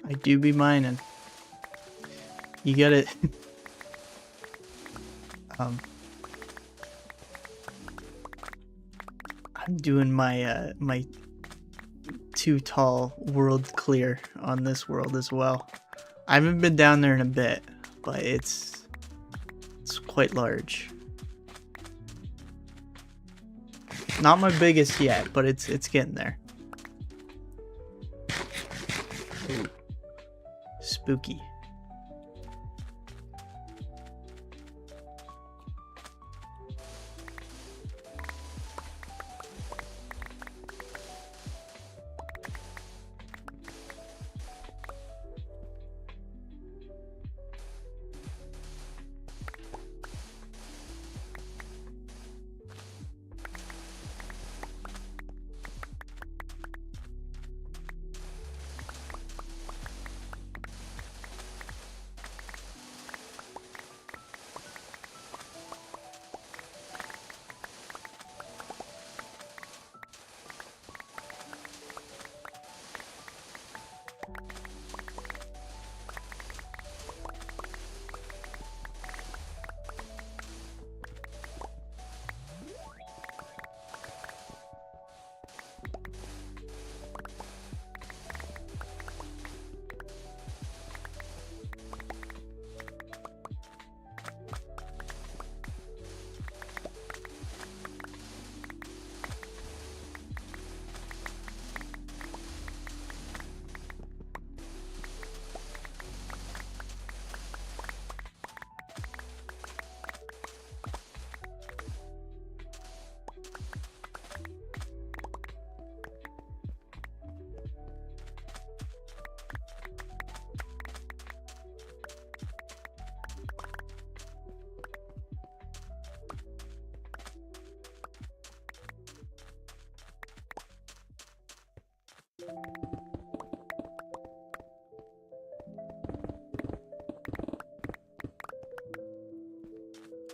I do be mining. You get it. I'm doing my my too tall world clear on this world as well. I haven't been down there in a bit, but it's quite large. Not my biggest yet, but it's getting there. Ooh. Spooky.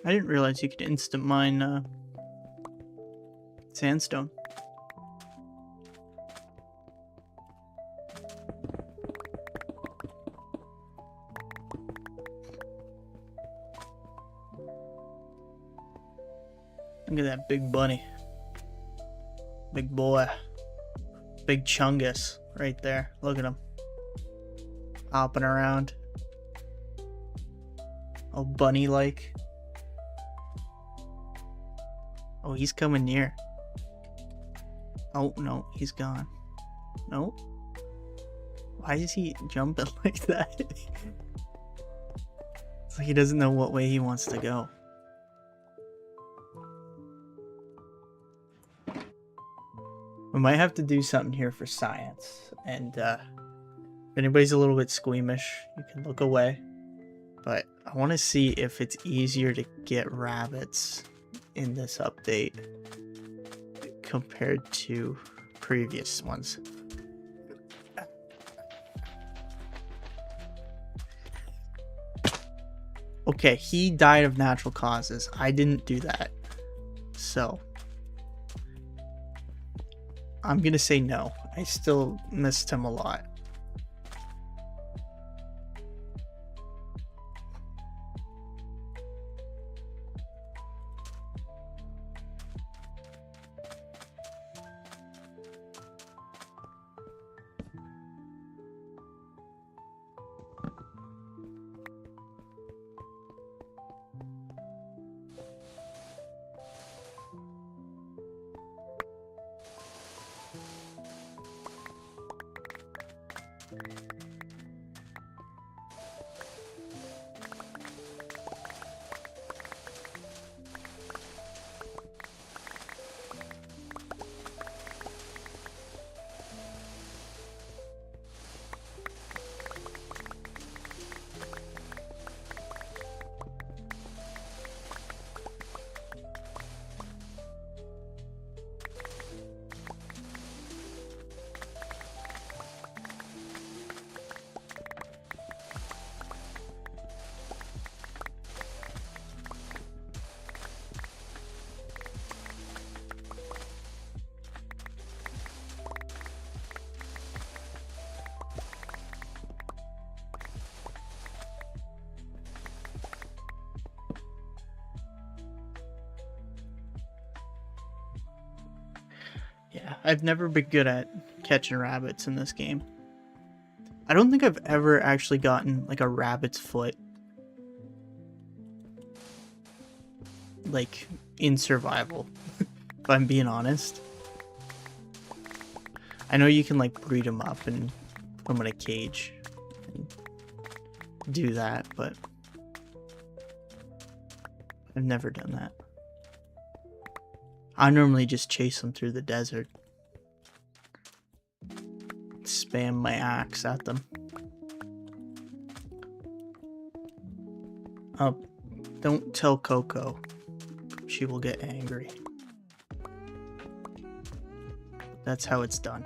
I didn't realize you could instant mine sandstone. Look at that big bunny. Big boy. Big chungus right there. Look at him. Hopping around. Oh, bunny-like. Oh, he's coming near. Oh, no, he's gone. Nope. Why is he jumping like that? It's like he doesn't know what way he wants to go. We might have to do something here for science. And if anybody's a little bit squeamish, you can look away. But I want to see if it's easier to get rabbits in this update compared to previous ones. Okay, he died of natural causes. I didn't do that. So I'm gonna say no. I still missed him a lot. Yeah, I've never been good at catching rabbits in this game. I don't think I've ever actually gotten like a rabbit's foot, like in survival, if I'm being honest. I know you can like breed them up and put them in a cage and do that, but I've never done that. I normally just chase them through the desert. Spam my axe at them. Oh, don't tell Coco. She will get angry. That's how it's done.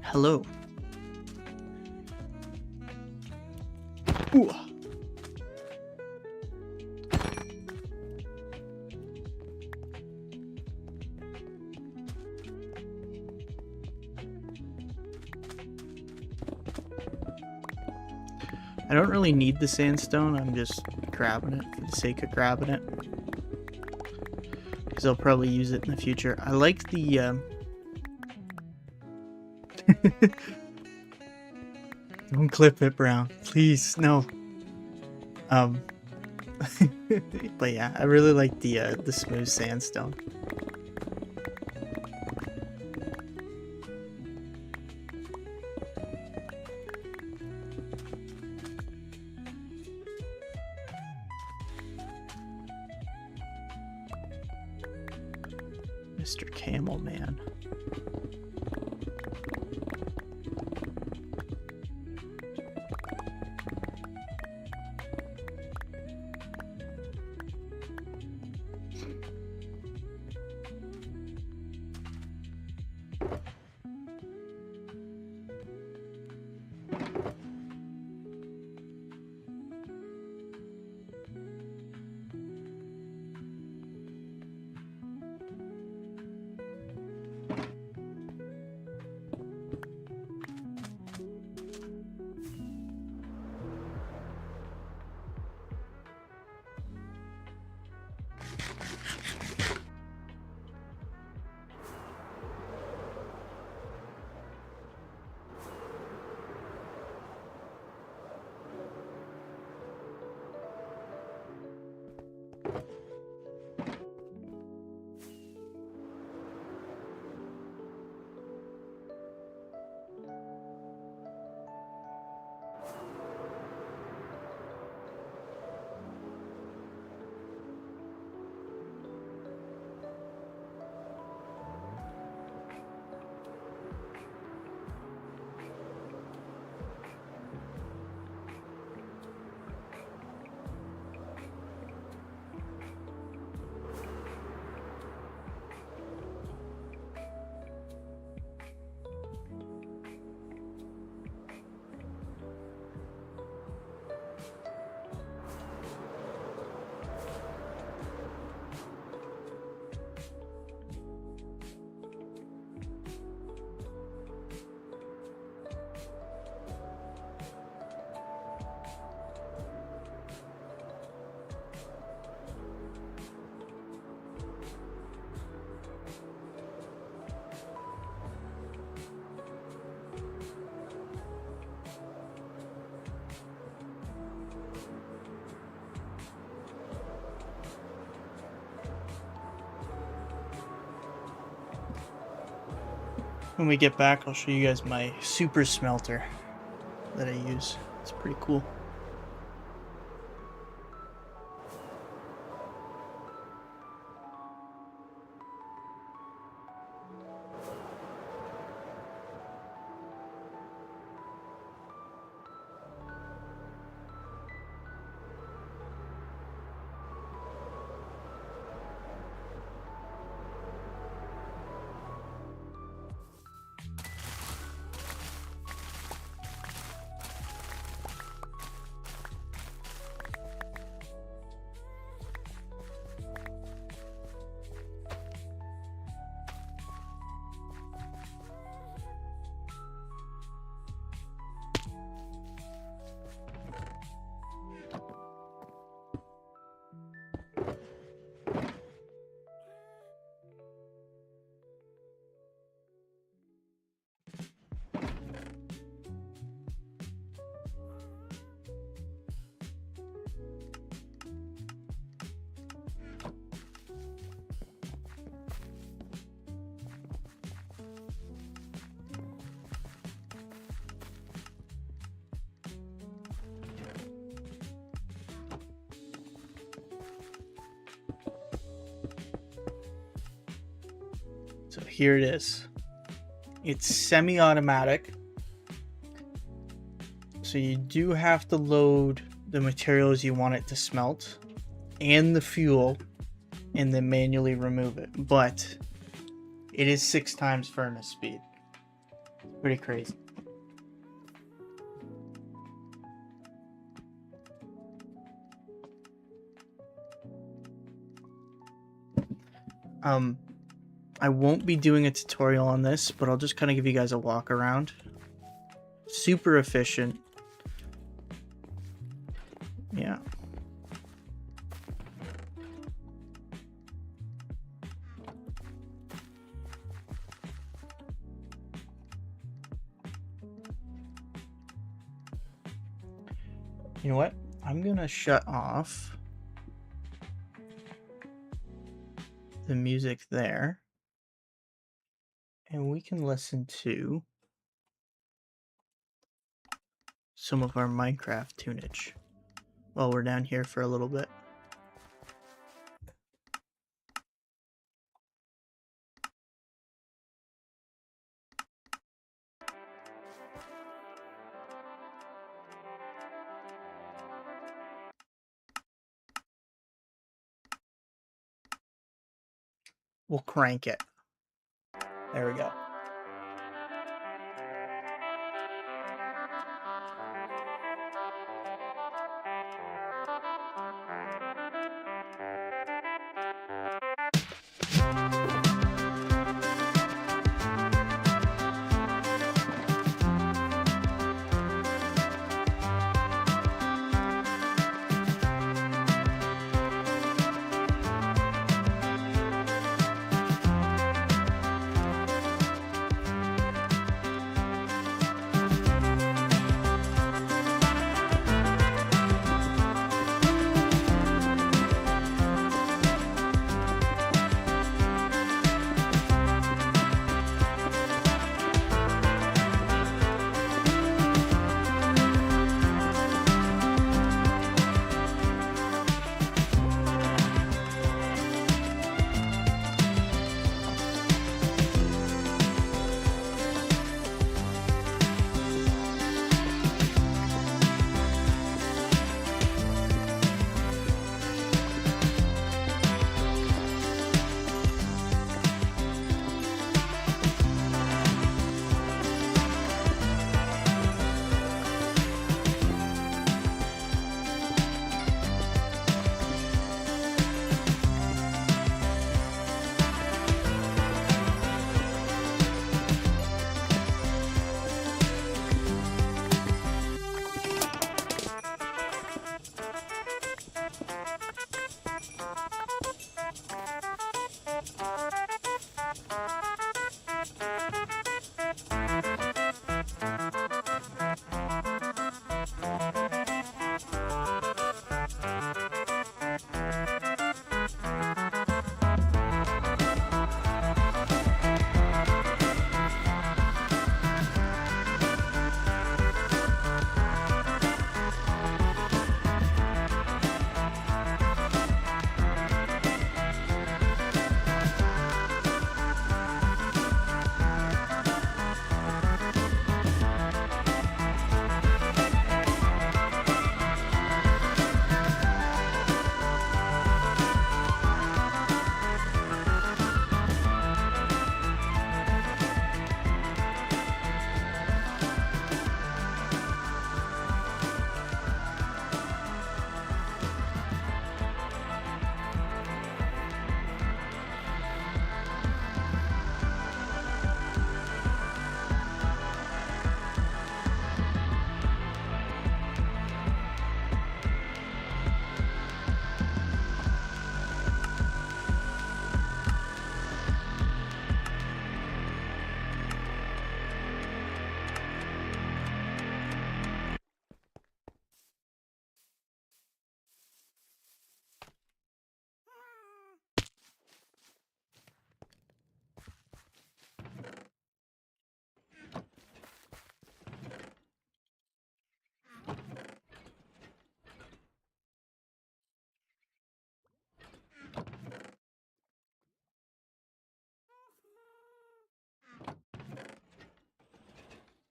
Hello. Ooh. I don't really need the sandstone, I'm just grabbing it for the sake of grabbing it. Because I'll probably use it in the future. I like the Don't clip it, Brown. Please, no. But yeah, I really like the smooth sandstone. Mr. Camel Man. when we get back, I'll show you guys my super smelter that I use. It's pretty cool. So here it is. It's semi-automatic. So you do have to load the materials you want it to smelt and the fuel and then manually remove it. But it is 6 times furnace speed. Pretty crazy. I won't be doing a tutorial on this, but I'll just kind of give you guys a walk around. Super efficient. Yeah. You know what? I'm gonna shut off the music there. And we can listen to some of our Minecraft tunage while we're down here for a little bit. We'll crank it. There we go.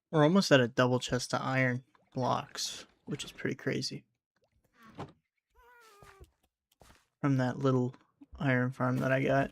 We're almost at a double chest of iron blocks, which is pretty crazy. From that little iron farm that I got.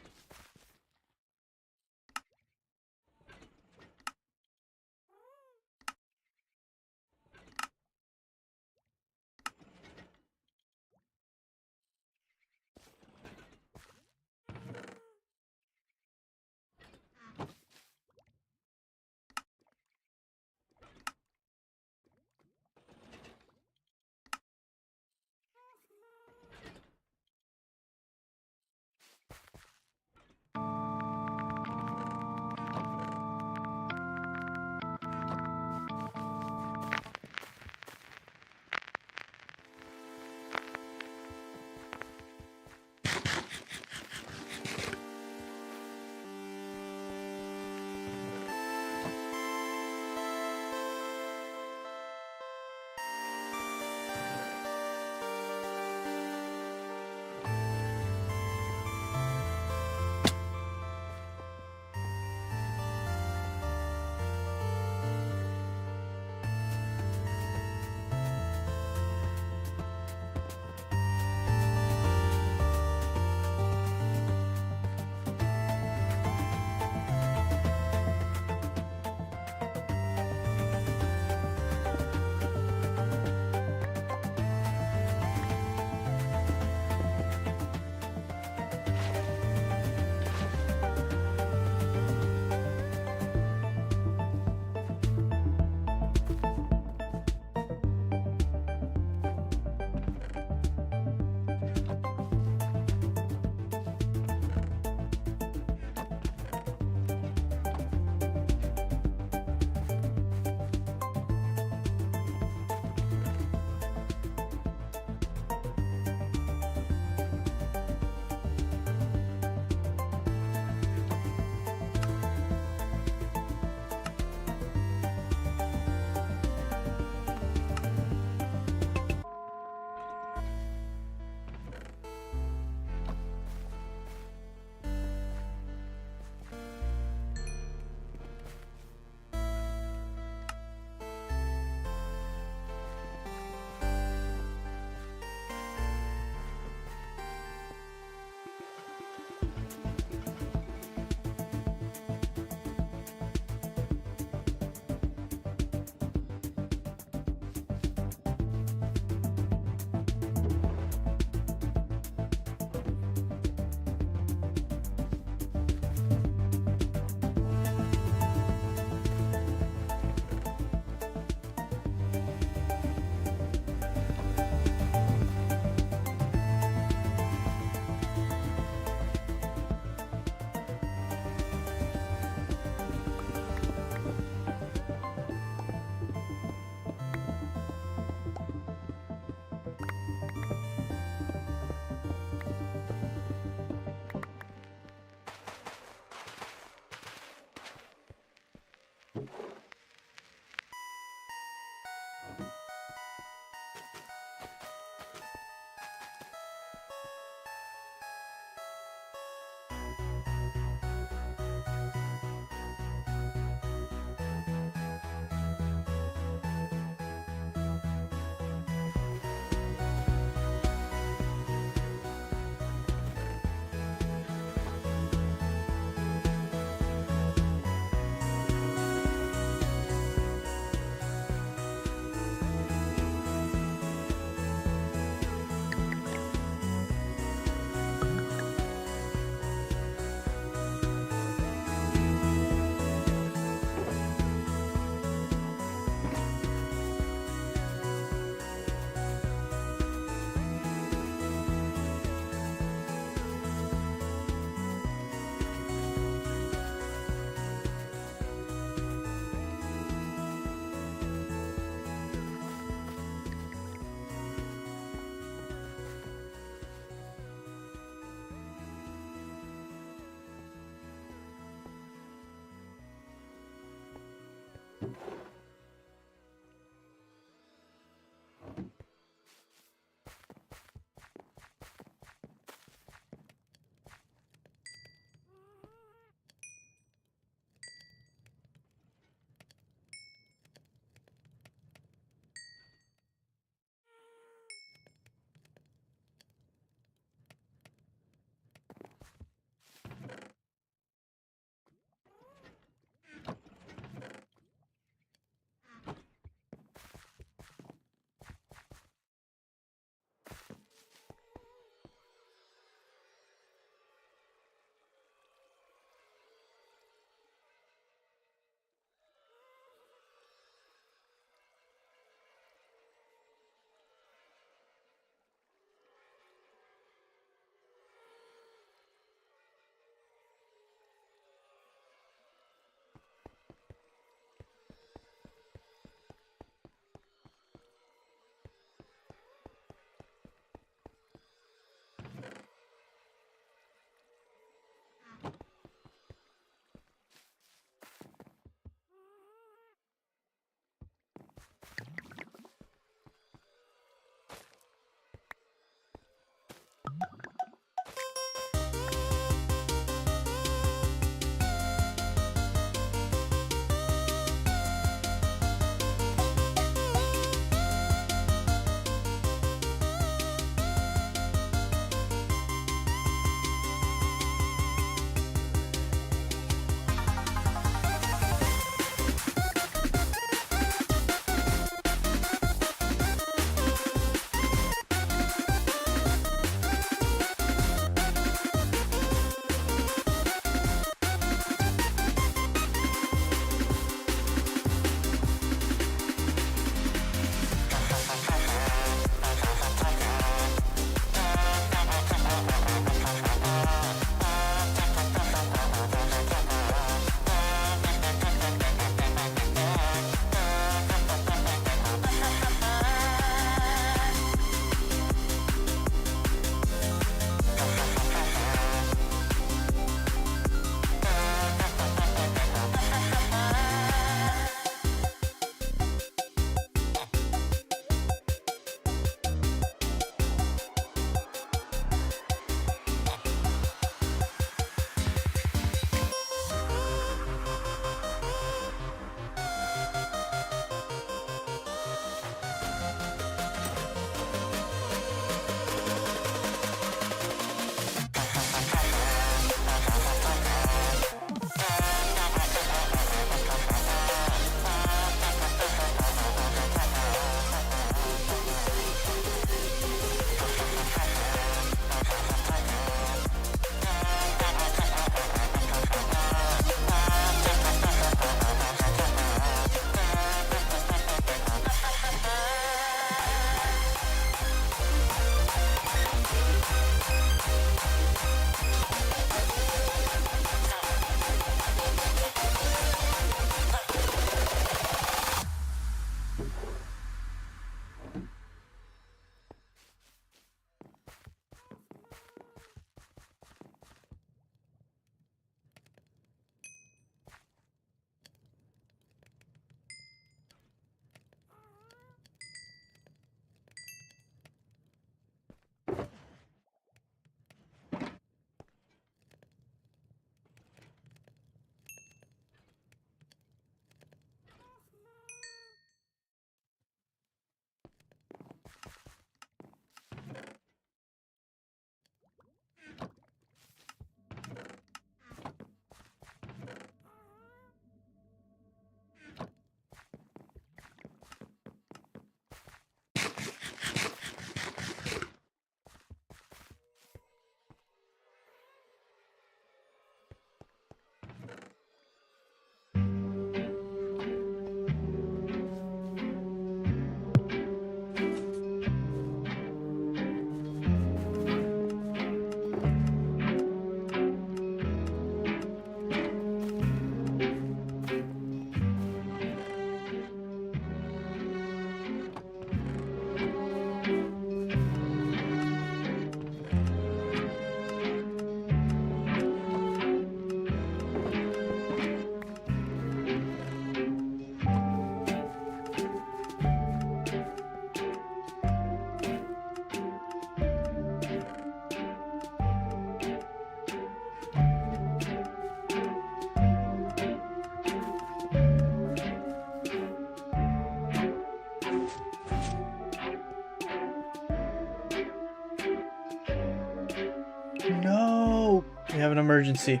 No! We have an emergency.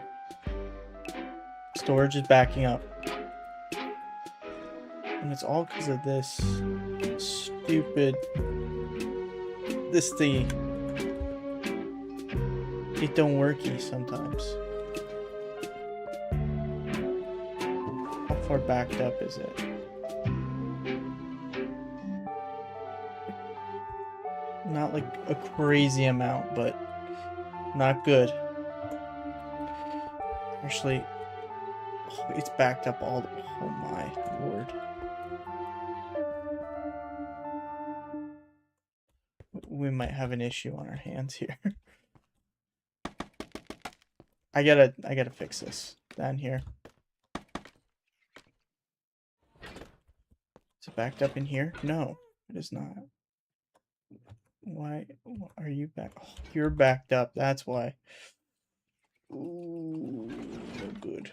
Storage is backing up. And it's all because of this stupid... this thingy. It don't worky sometimes. How far backed up is it? Not like a crazy amount, but not good. Actually, oh, it's backed up all the... oh my lord. We might have an issue on our hands here. I gotta fix this down here. Is it backed up in here? No, it is not. Why are you back? Oh, you're backed up. That's why. Ooh, no good.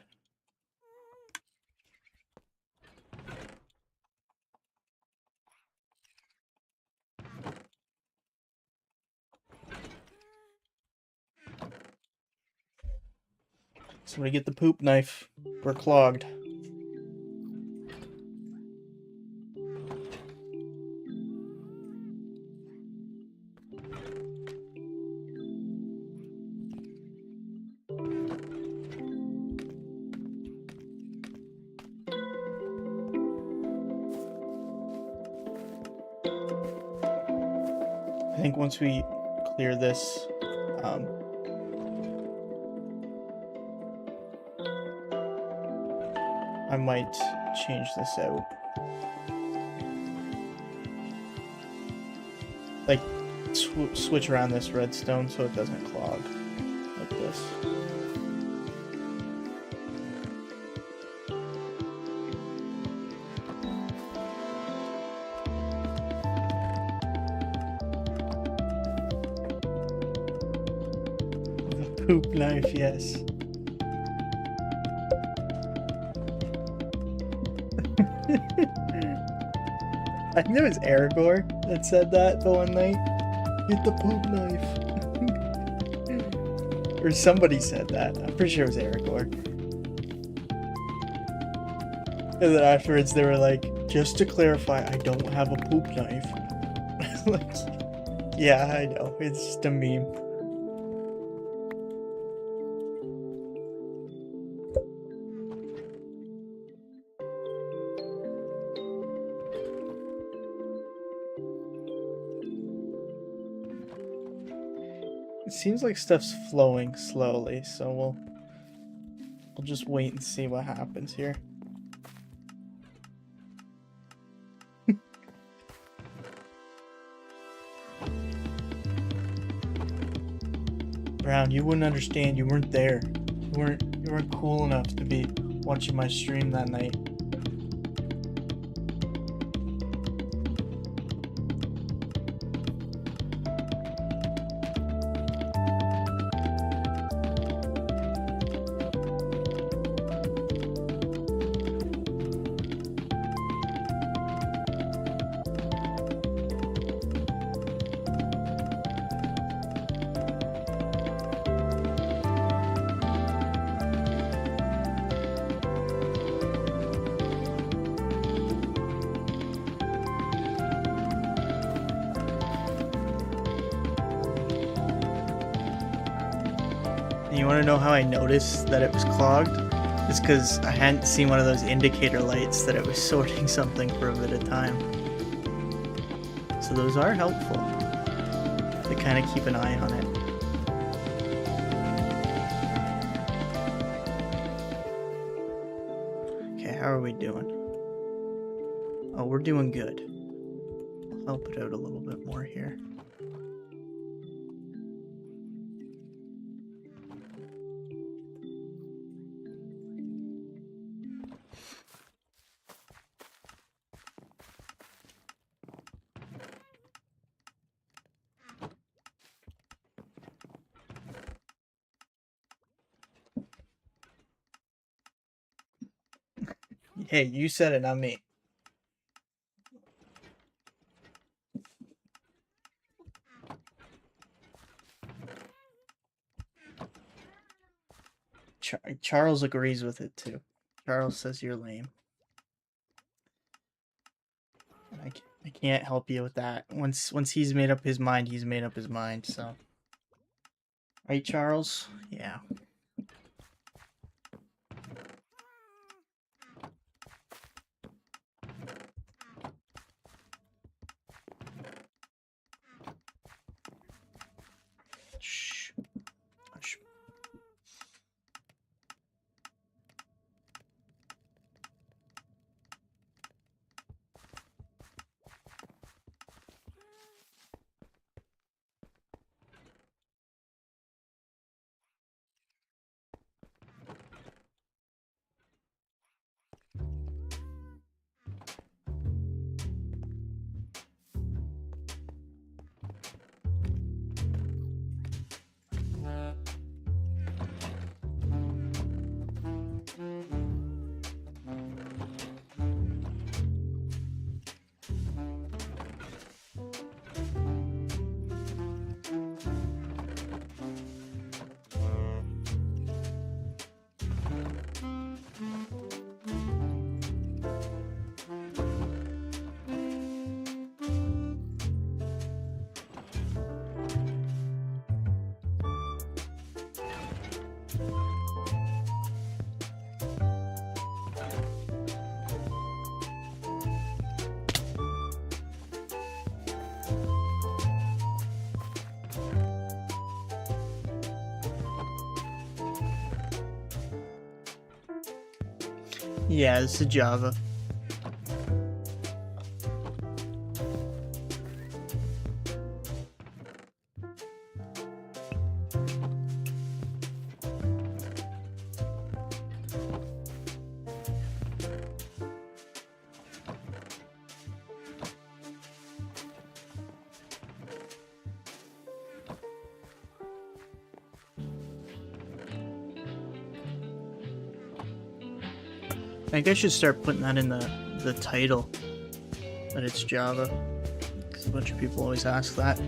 Somebody get the poop knife. We're clogged. I think once we clear this, I might change this out. Like, switch around this redstone so it doesn't clog. Like this. The poop knife, yes. I think it was Aragorn that said that the one night. Get the poop knife. Or somebody said that. I'm pretty sure it was Aragorn. And then afterwards they were like, just to clarify, I don't have a poop knife. Like, yeah, I know. It's just a meme. It seems like stuff's flowing slowly, so we'll just wait and see what happens here. Brown, you wouldn't understand. You weren't there. You weren't cool enough to be watching my stream that night. You want to know how I noticed that it was clogged? It's because I hadn't seen one of those indicator lights that it was sorting something for a bit of time. So those are helpful to kind of keep an eye on it. Okay, how are we doing? Oh, we're doing good. I'll help it out a little bit more here. Hey, you said it, not me. Charles agrees with it too. Charles says you're lame. I can't help you with that. Once he's made up his mind, he's made up his mind, so. Right, Charles? Yeah. Shh. Hush. Yeah, this is Java. I think I should start putting that in the title, that it's Java, because a bunch of people always ask that.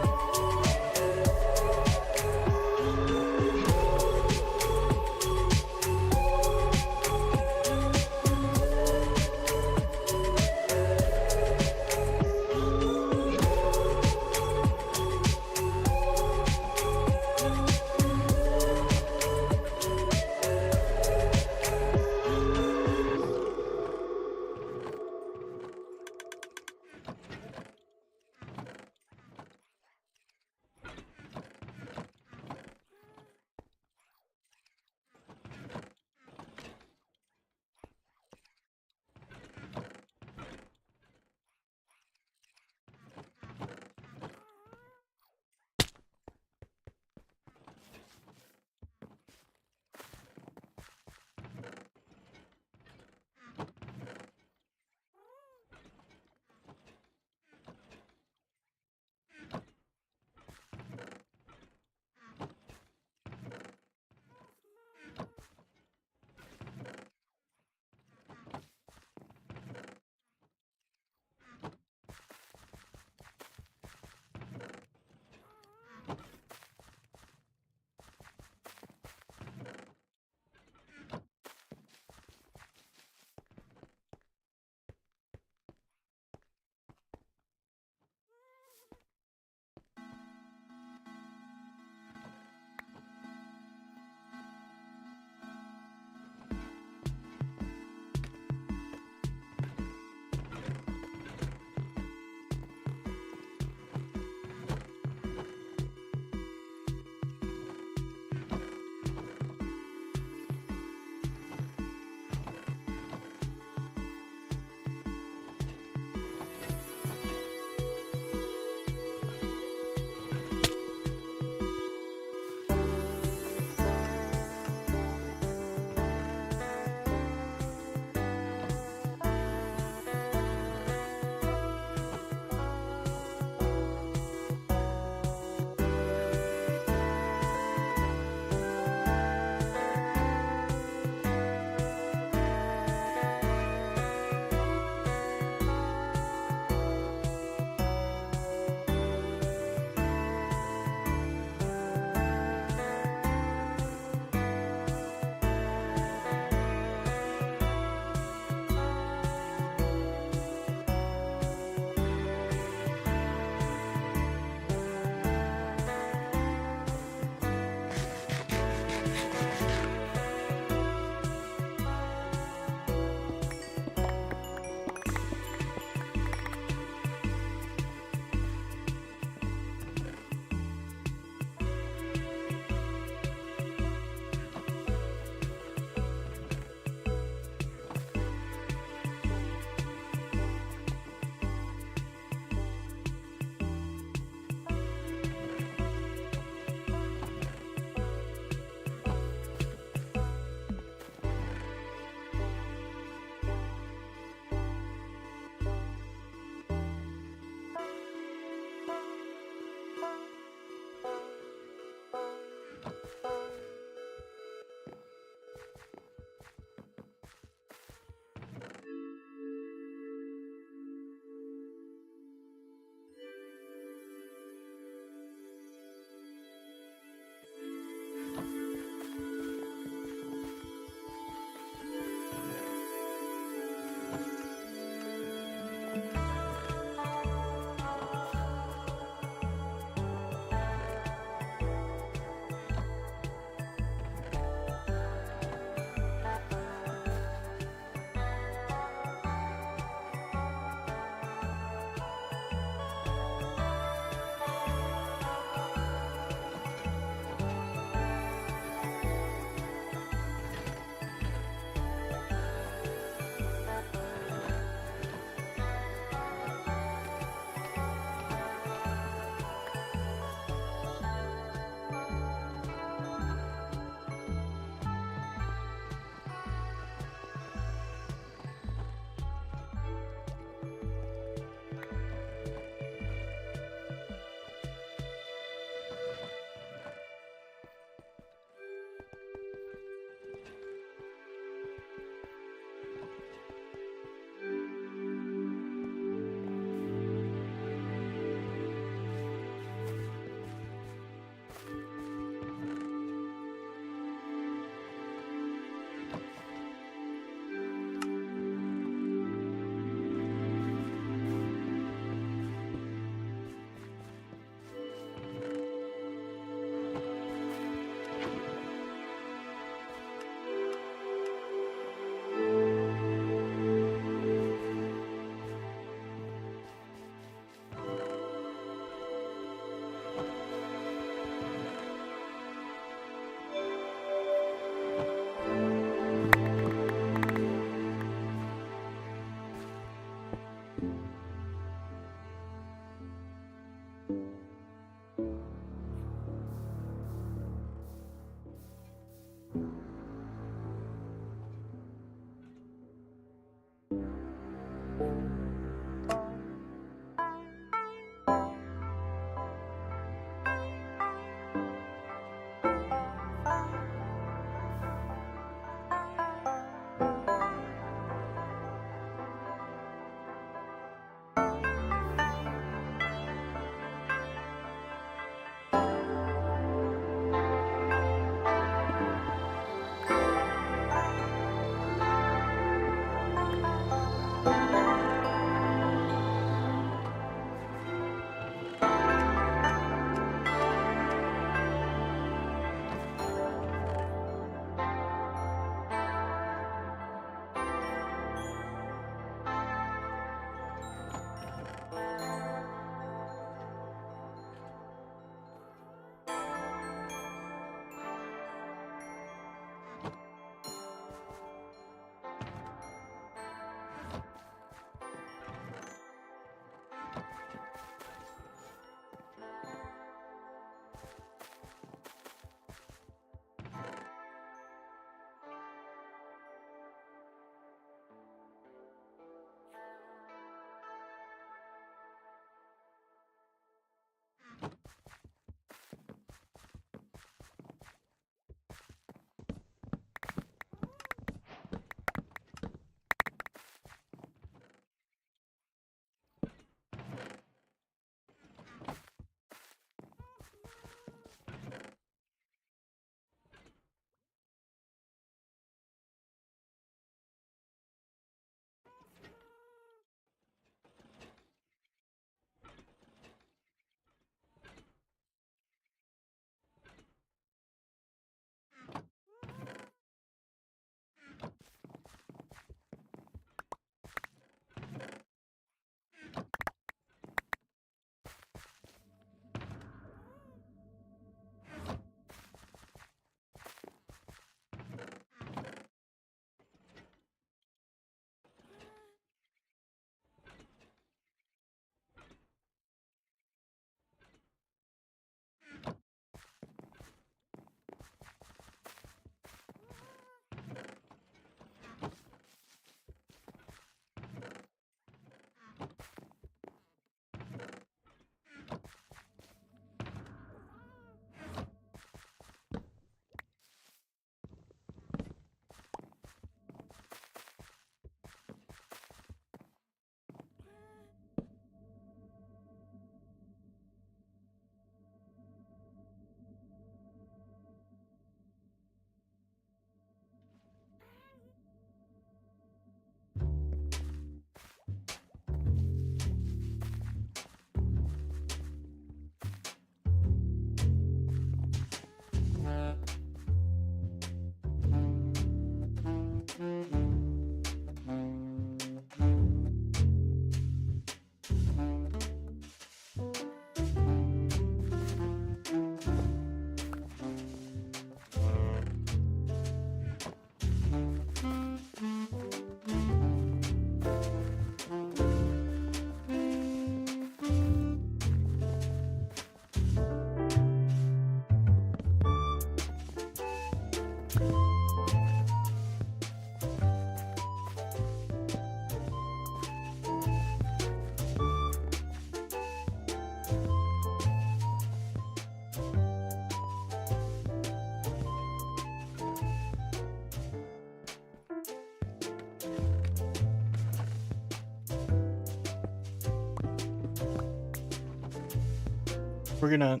We're gonna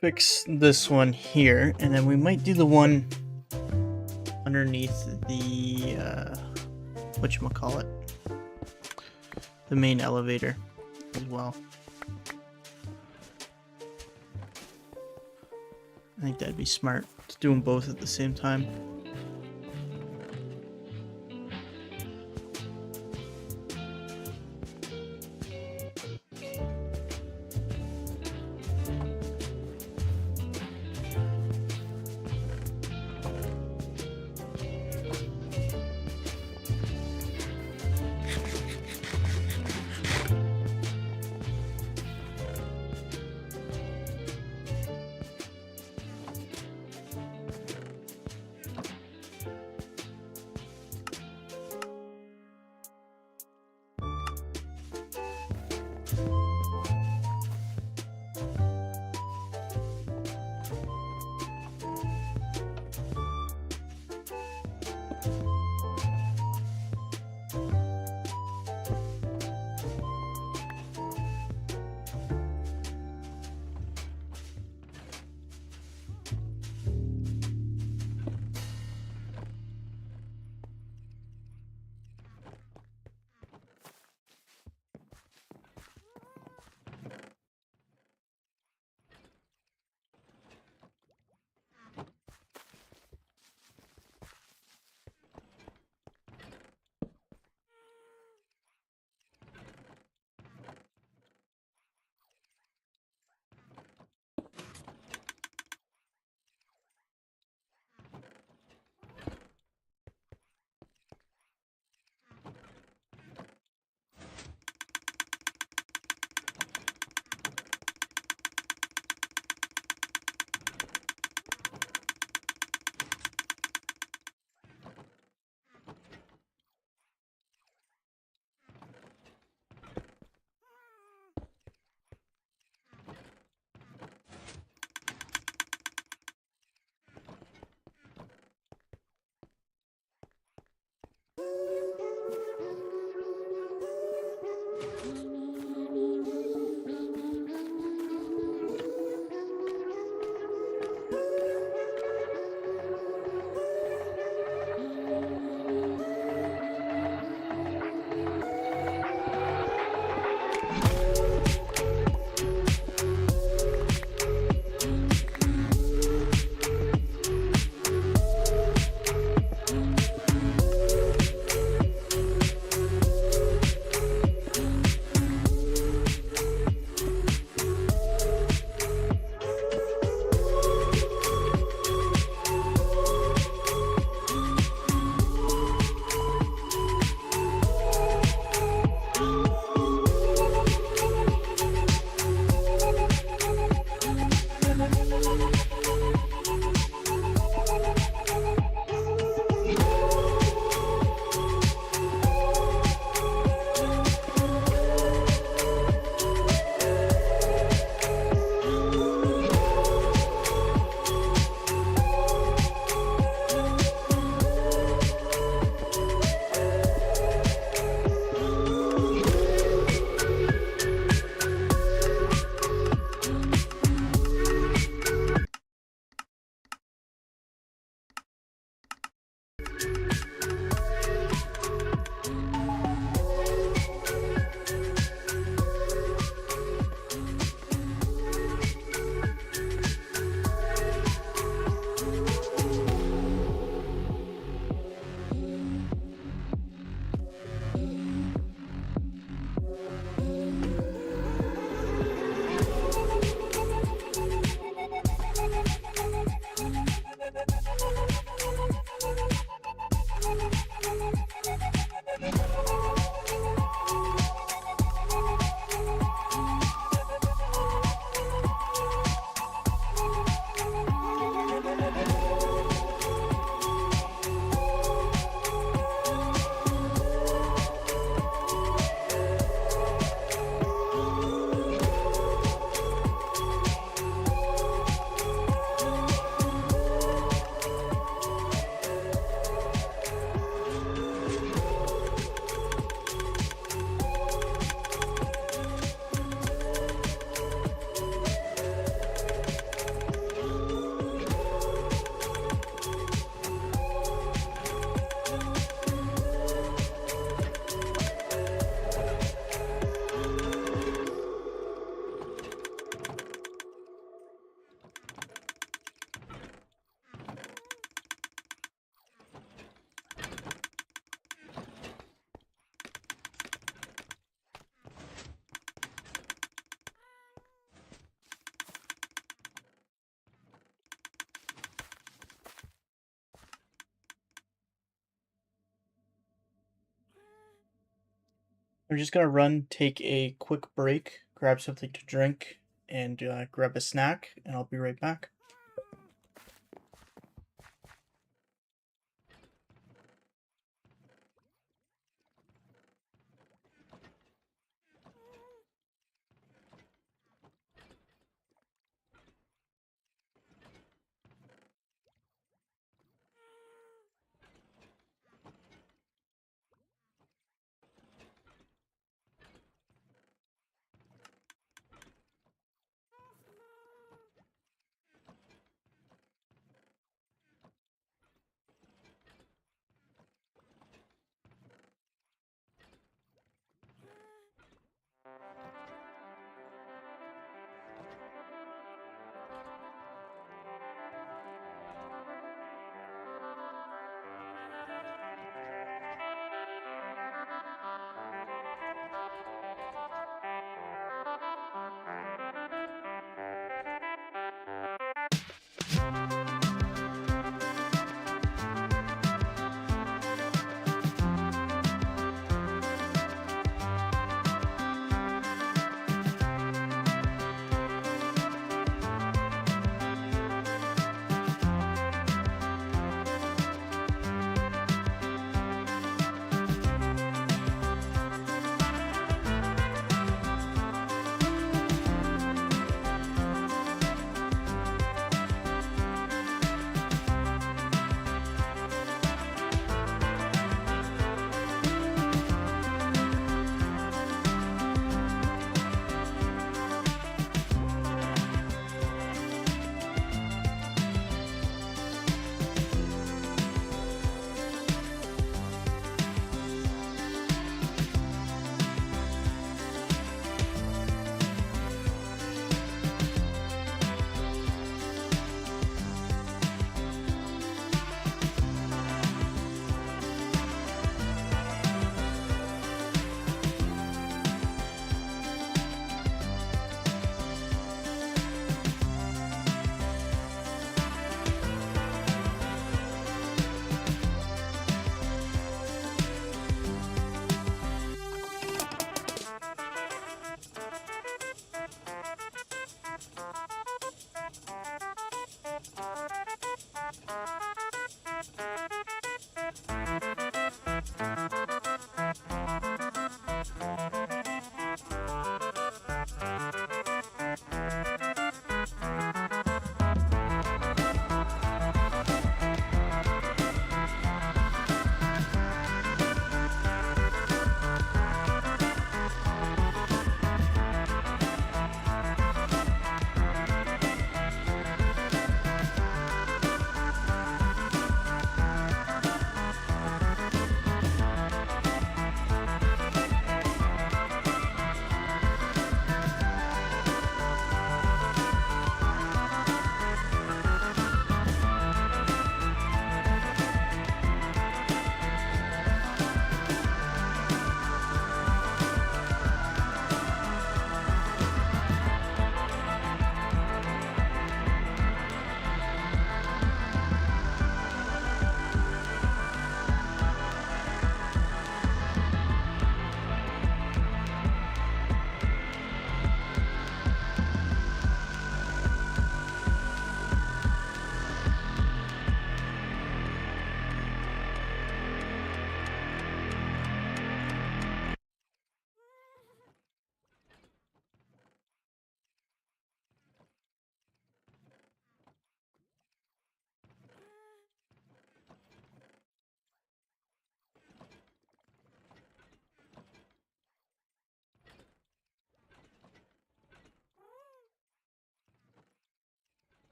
fix this one here, and then we might do the one underneath the whatchamacallit, the main elevator as well. I think that'd be smart to do them both at the same time. We're just gonna run, take a quick break, grab something to drink, and grab a snack, and I'll be right back.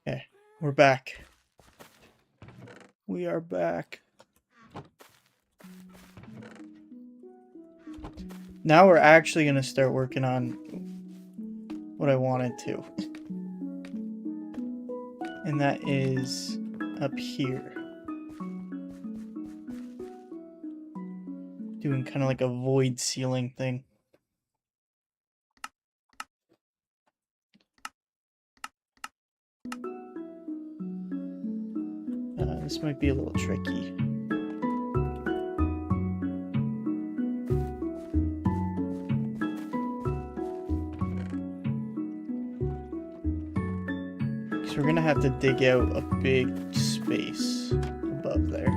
Okay, we're back. We are back. Now we're actually gonna start working on what I wanted to. and that is up here. Doing kind of like a void ceiling thing. This might be a little tricky. Because we're gonna have to dig out a big space above there.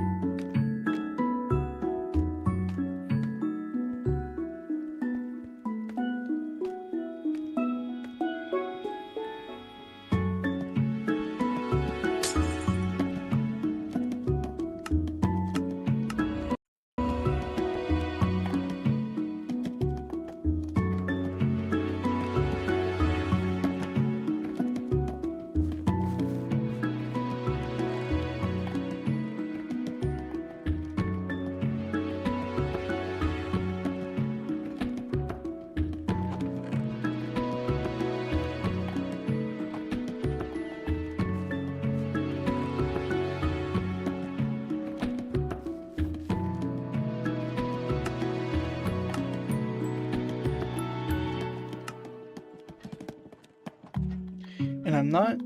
And I'm not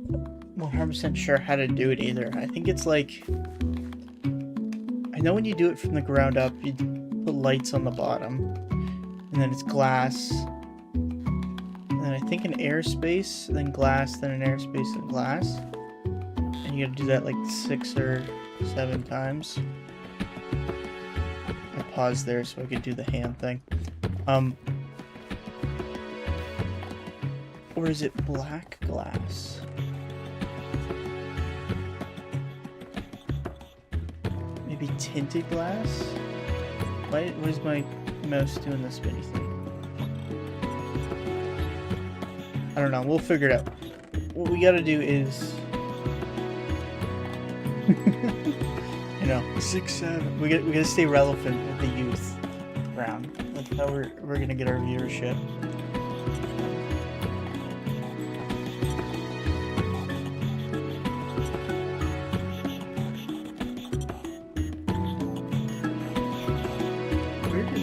100% sure how to do it either. I think it's like, I know when you do it from the ground up, you put lights on the bottom, and then it's glass, and then I think an airspace, then glass, then an airspace, and glass. And you gotta do that like 6 or 7 times. I paused there so I could do the hand thing. Or is it black glass? Maybe tinted glass? Why is my mouse doing the spinny thing? I don't know, we'll figure it out. What we gotta do is... you know, 6, 7... We gotta stay relevant with the youth around. That's how we're gonna get our viewership.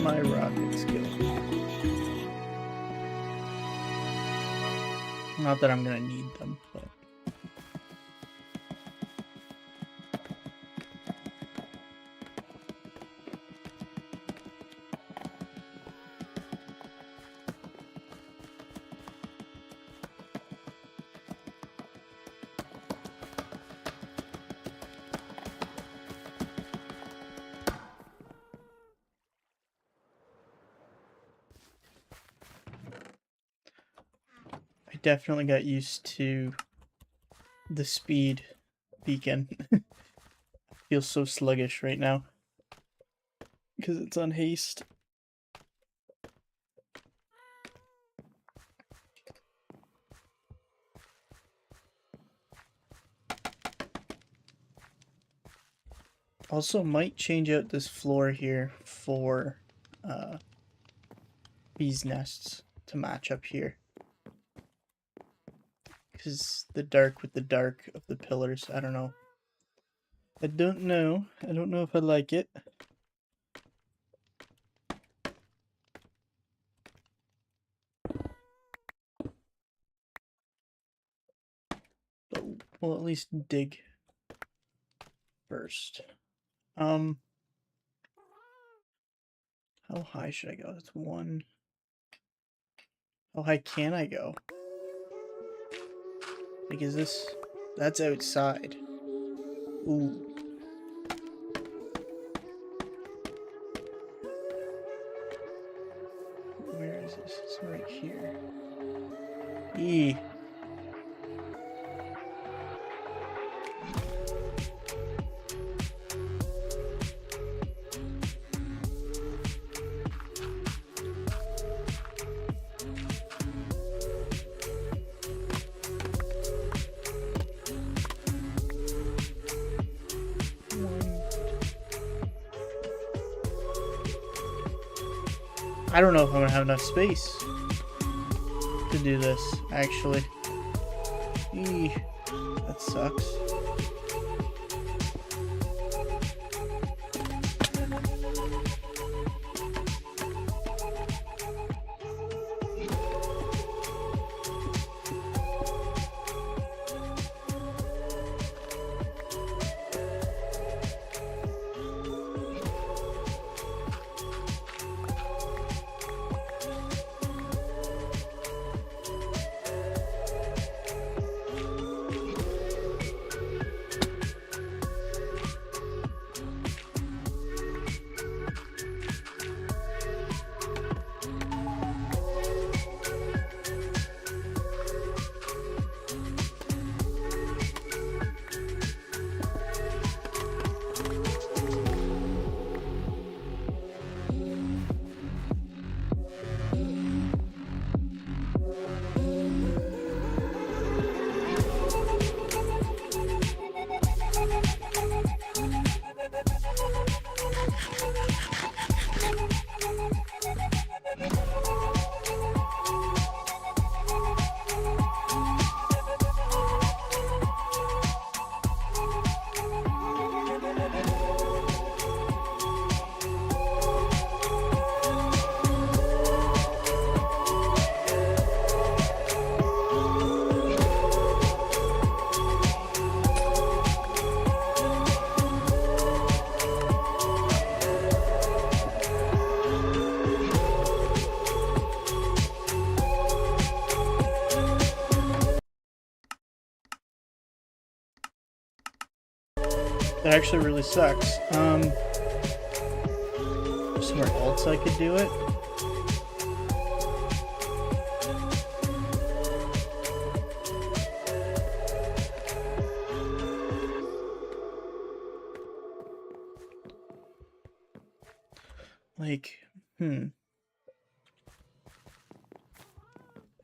My rockets go. Not that I'm gonna need them, but definitely got used to the speed beacon. I feel so sluggish right now because it's on haste. Also might change out this floor here for bees nests to match up here. Because the dark with the dark of the pillars, I don't know. I don't know if I like it. But we'll at least dig first. How high should I go? That's 1. How high can I go? Like, is this... That's outside. Ooh. Where is this? It's right here. E. I don't know if I'm gonna have enough space to do this, actually. Eee. That sucks. That actually really sucks. Somewhere else I could do it. Like, I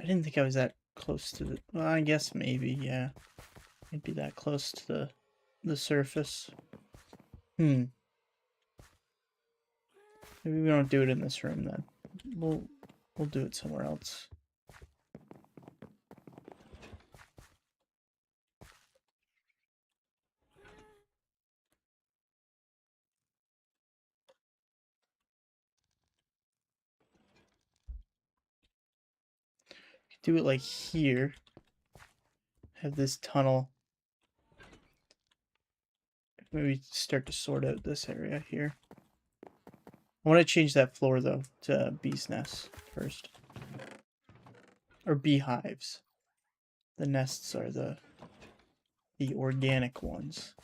didn't think I was that close to the... Well, I guess maybe, yeah. I'd be that close to the surface. Maybe we don't do it in this room then. We'll do it somewhere else. Do it like here. Have this tunnel. Maybe start to sort out this area here. I want to change that floor though to bees' nests first. Or beehives. The nests are the organic ones.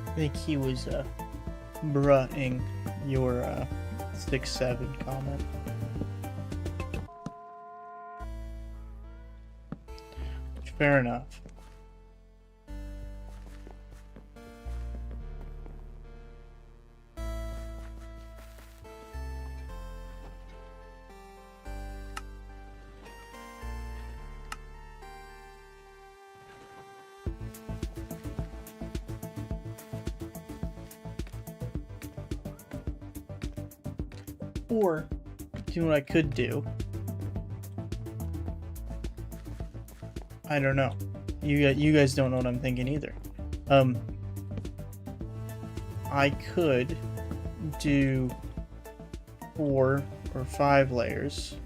I think he was bruhing your 6-7 comment. Fair enough. Or, you know what I could do? I don't know. You guys don't know what I'm thinking either. I could do 4 or 5 layers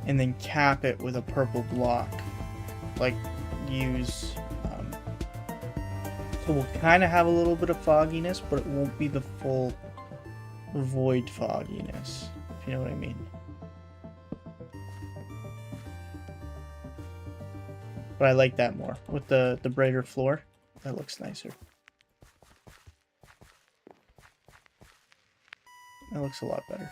and then cap it with a purple block. Like, use... so we'll kind of have a little bit of fogginess, but it won't be the full void fogginess, if you know what I mean. But I like that more. With the brighter floor, that looks nicer. That looks a lot better.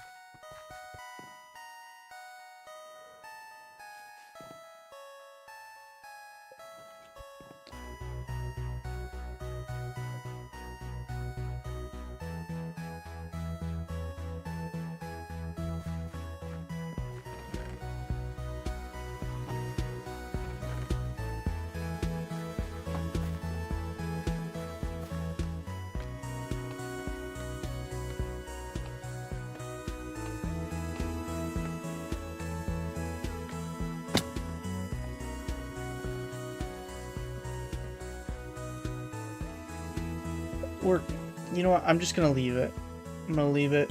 Or, you know what, I'm just gonna leave it. I'm gonna leave it.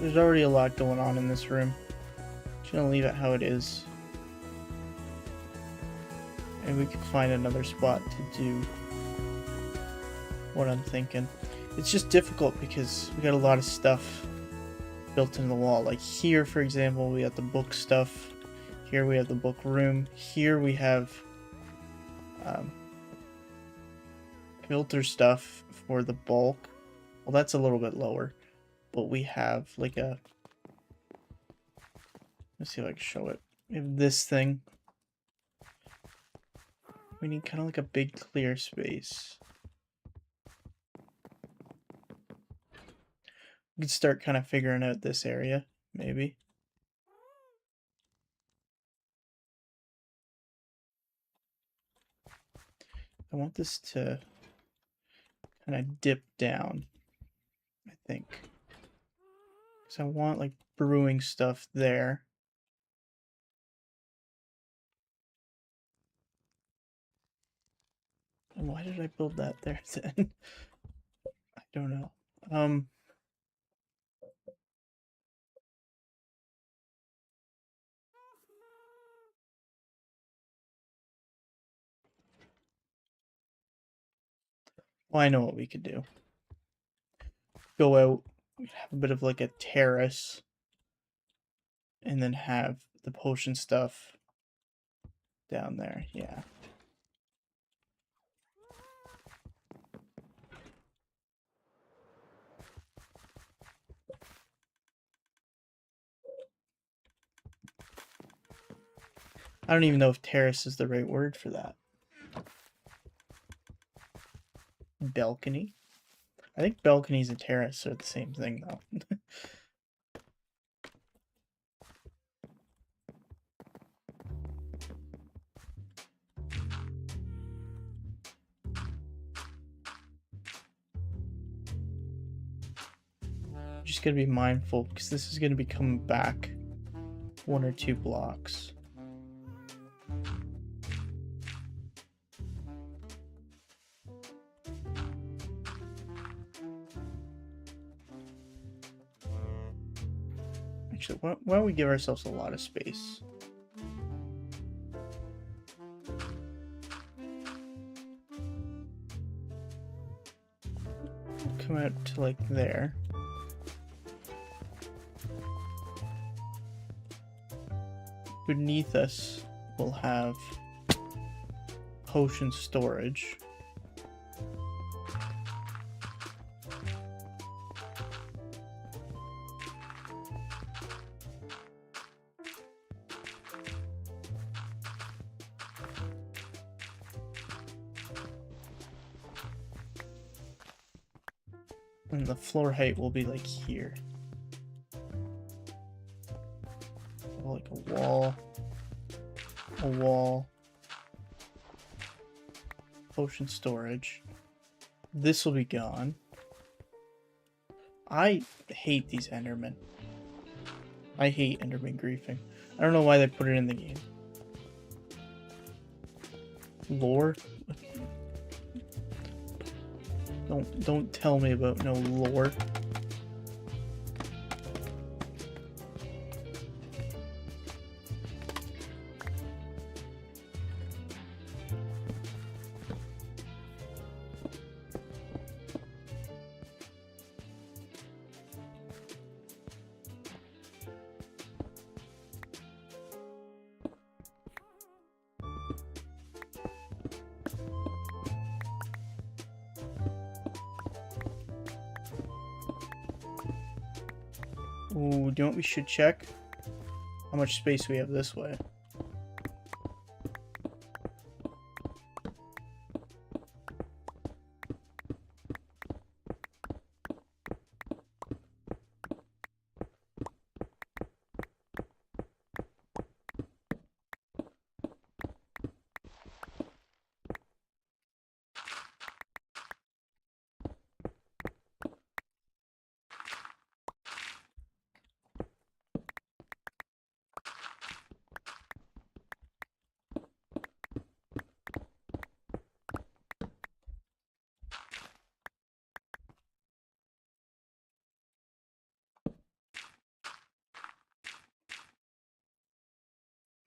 There's already a lot going on in this room. Just gonna leave it how it is. And we can find another spot to do what I'm thinking. It's just difficult because we got a lot of stuff built into the wall. Like here, for example, we have the book stuff. Here we have the book room. Here we have filter stuff for the bulk. Well, that's a little bit lower, but we have like a, let's see if I can show it. We have this thing. We need kind of like a big clear space. We could start kind of figuring out this area, maybe. I want this to kind of dip down, I think. Because I want like brewing stuff there. And why did I build that there then? I don't know. Well, I know what we could do. Go out, have a bit of like a terrace, and then have the potion stuff down there. Yeah. I don't even know if terrace is the right word for that. Balcony? I think balconies and terrace are the same thing, though. Just gotta be mindful, because this is gonna be coming back 1 or 2 blocks. Actually, why don't we give ourselves a lot of space? Come out to like there. Beneath us, we'll have potion storage. And the floor height will be like here. Like a wall, potion storage. This will be gone. I hate these Endermen. I hate Enderman griefing. I don't know why they put it in the game. Lore? Don't tell me about no lore. Ooh, do you know what we should check? How much space we have this way.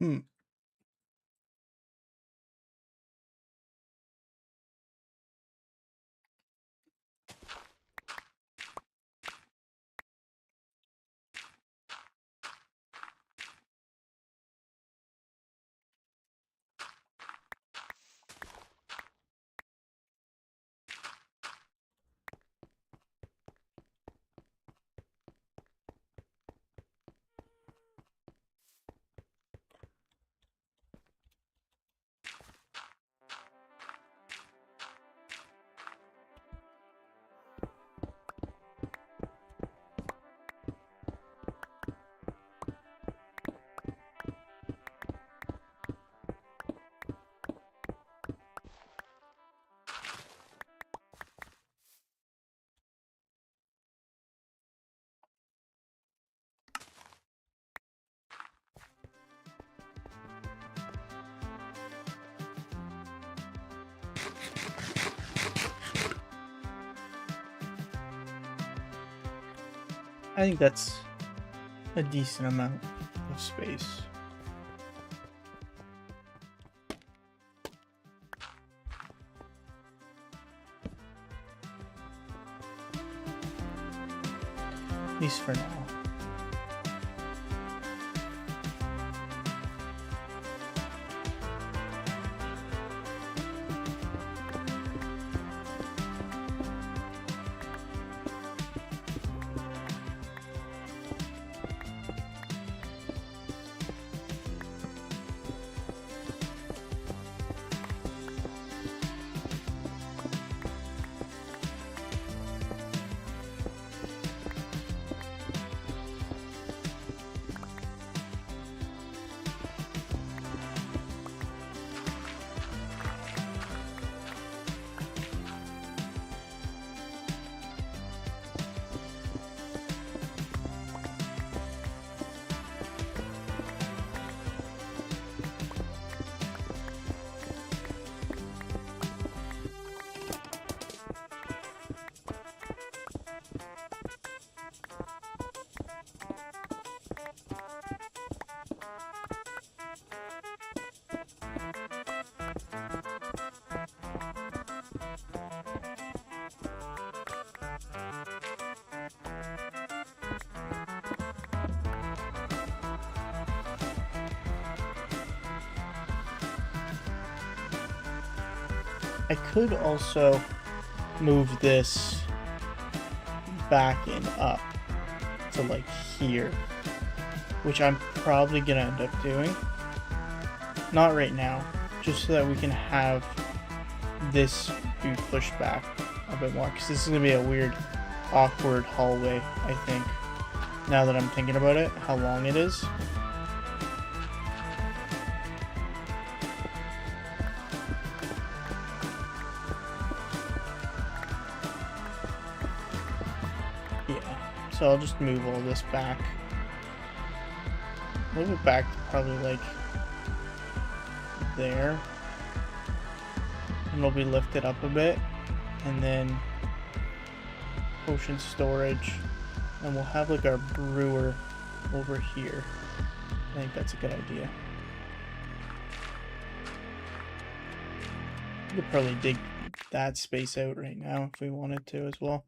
Hmm. I think that's a decent amount of space. At least for now. I could also move this back and up to like here, which I'm probably gonna end up doing. Not right now, just so that we can have this be pushed back a bit more, because this is gonna be a weird, awkward hallway, I think. Now that I'm thinking about it, how long it is. Yeah. So I'll just move all this back. Move it back to probably like there. And it'll be lifted up a bit. And then potion storage. And we'll have like our brewer over here. I think that's a good idea. We could probably dig that space out right now if we wanted to as well.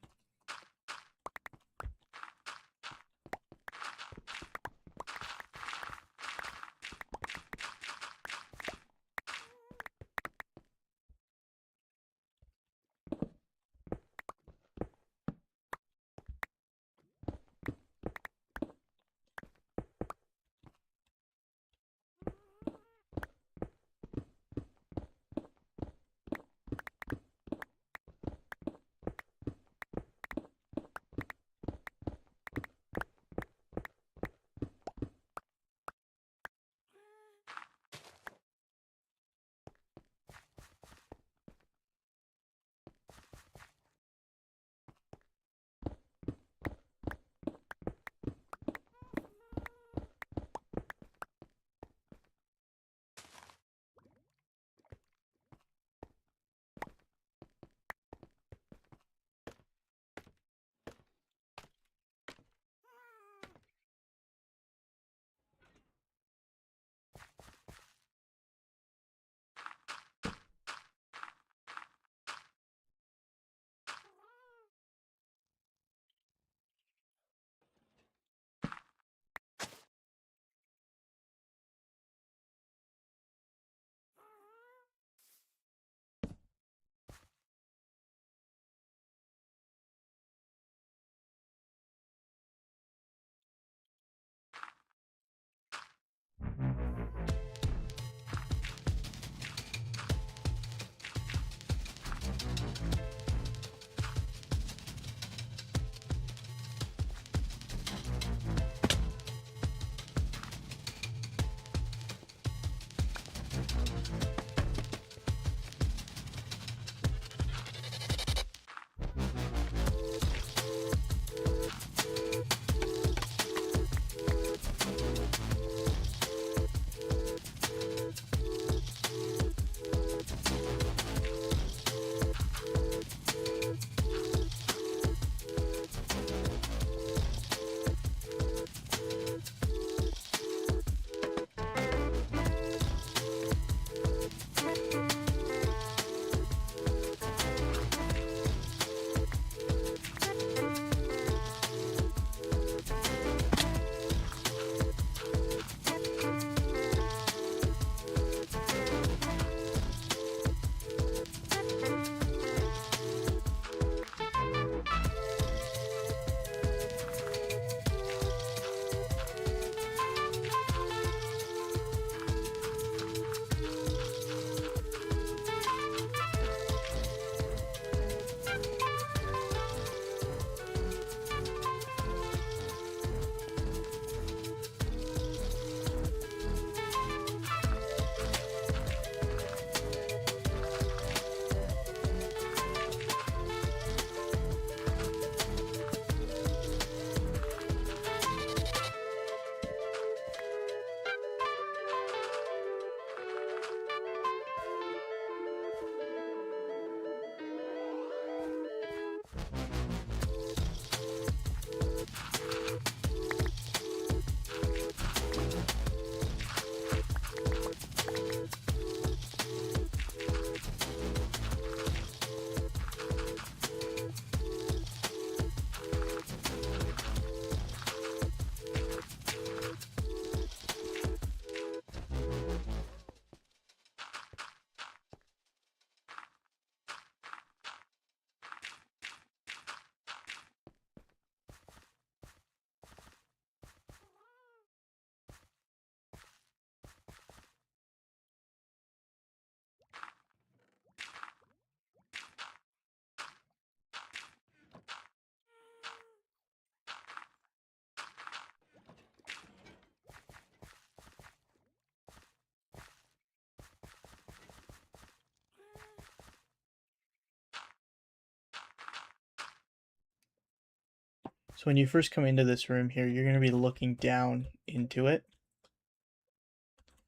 when you first come into this room here, you're going to be looking down into it.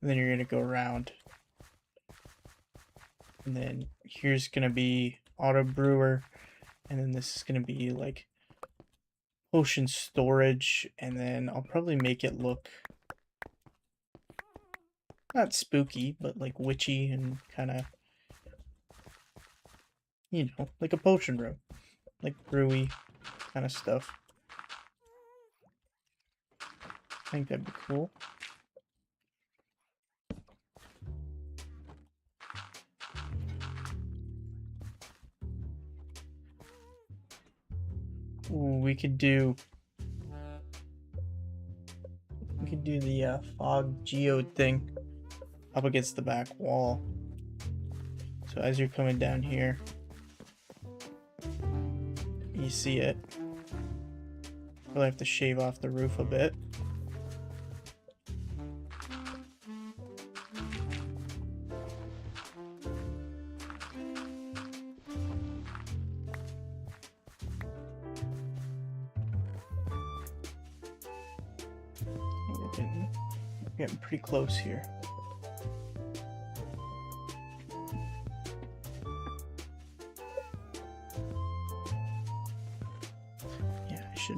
And then you're going to go around. And then here's going to be auto brewer. And then this is going to be like potion storage. And then I'll probably make it look not spooky, but like witchy and kind of, you know, like a potion room. Like brewy kind of stuff. I think that'd be cool. Ooh, we could do the fog geode thing up against the back wall. So as you're coming down here, you see it. Probably have to shave off the roof a bit. We're getting pretty close here. Yeah, I should.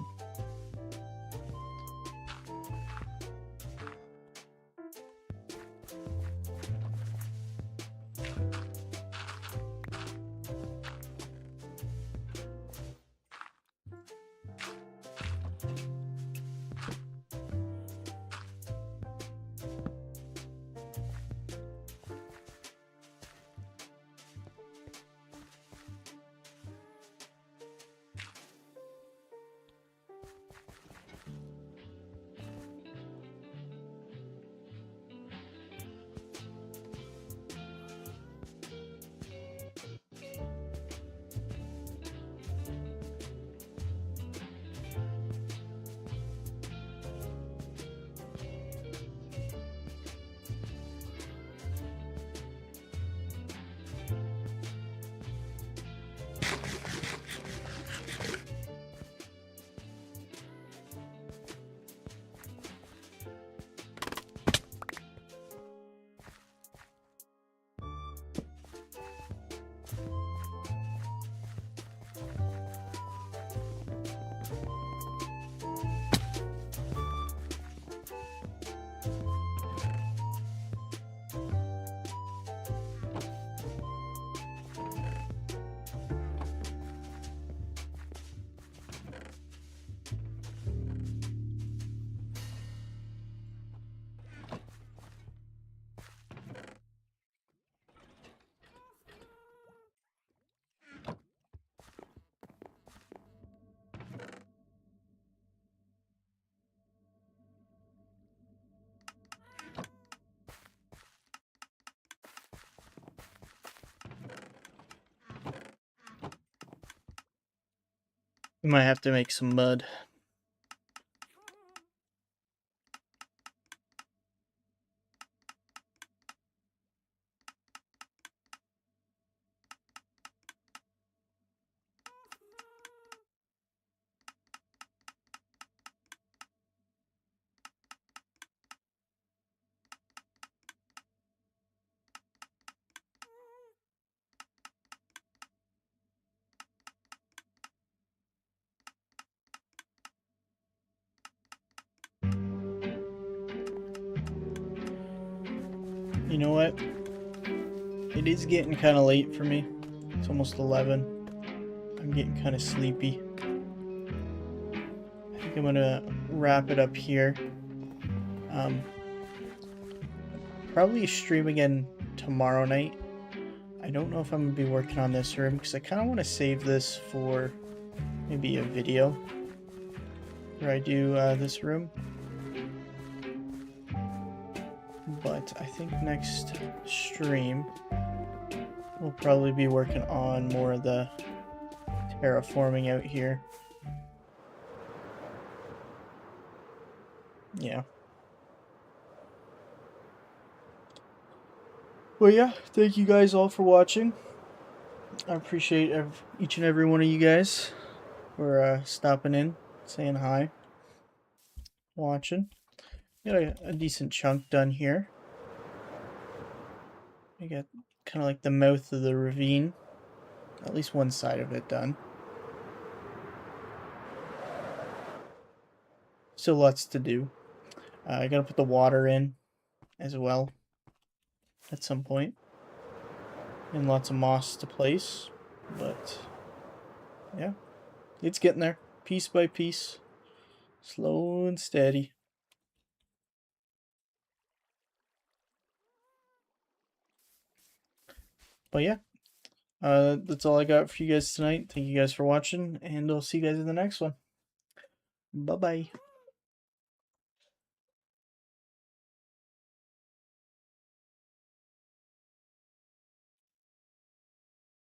We might have to make some mud. You know what? It is getting kind of late for me. It's almost 11. I'm getting kind of sleepy. I think I'm gonna wrap it up here. Probably stream again tomorrow night. I don't know if I'm gonna be working on this room because I kind of want to save this for maybe a video where I do this room. But I think next stream we'll probably be working on more of the terraforming out here. Yeah. Well, yeah, thank you guys all for watching. I appreciate each and every one of you guys for stopping in, saying hi, watching. Got a decent chunk done here. I got kind of like the mouth of the ravine, at least one side of it done. Still lots to do. I gotta put the water in as well at some point. And lots of moss to place. But yeah, it's getting there. Piece by piece. Slow and steady. But yeah, that's all I got for you guys tonight. Thank you guys for watching, and I'll see you guys in the next one. Bye-bye.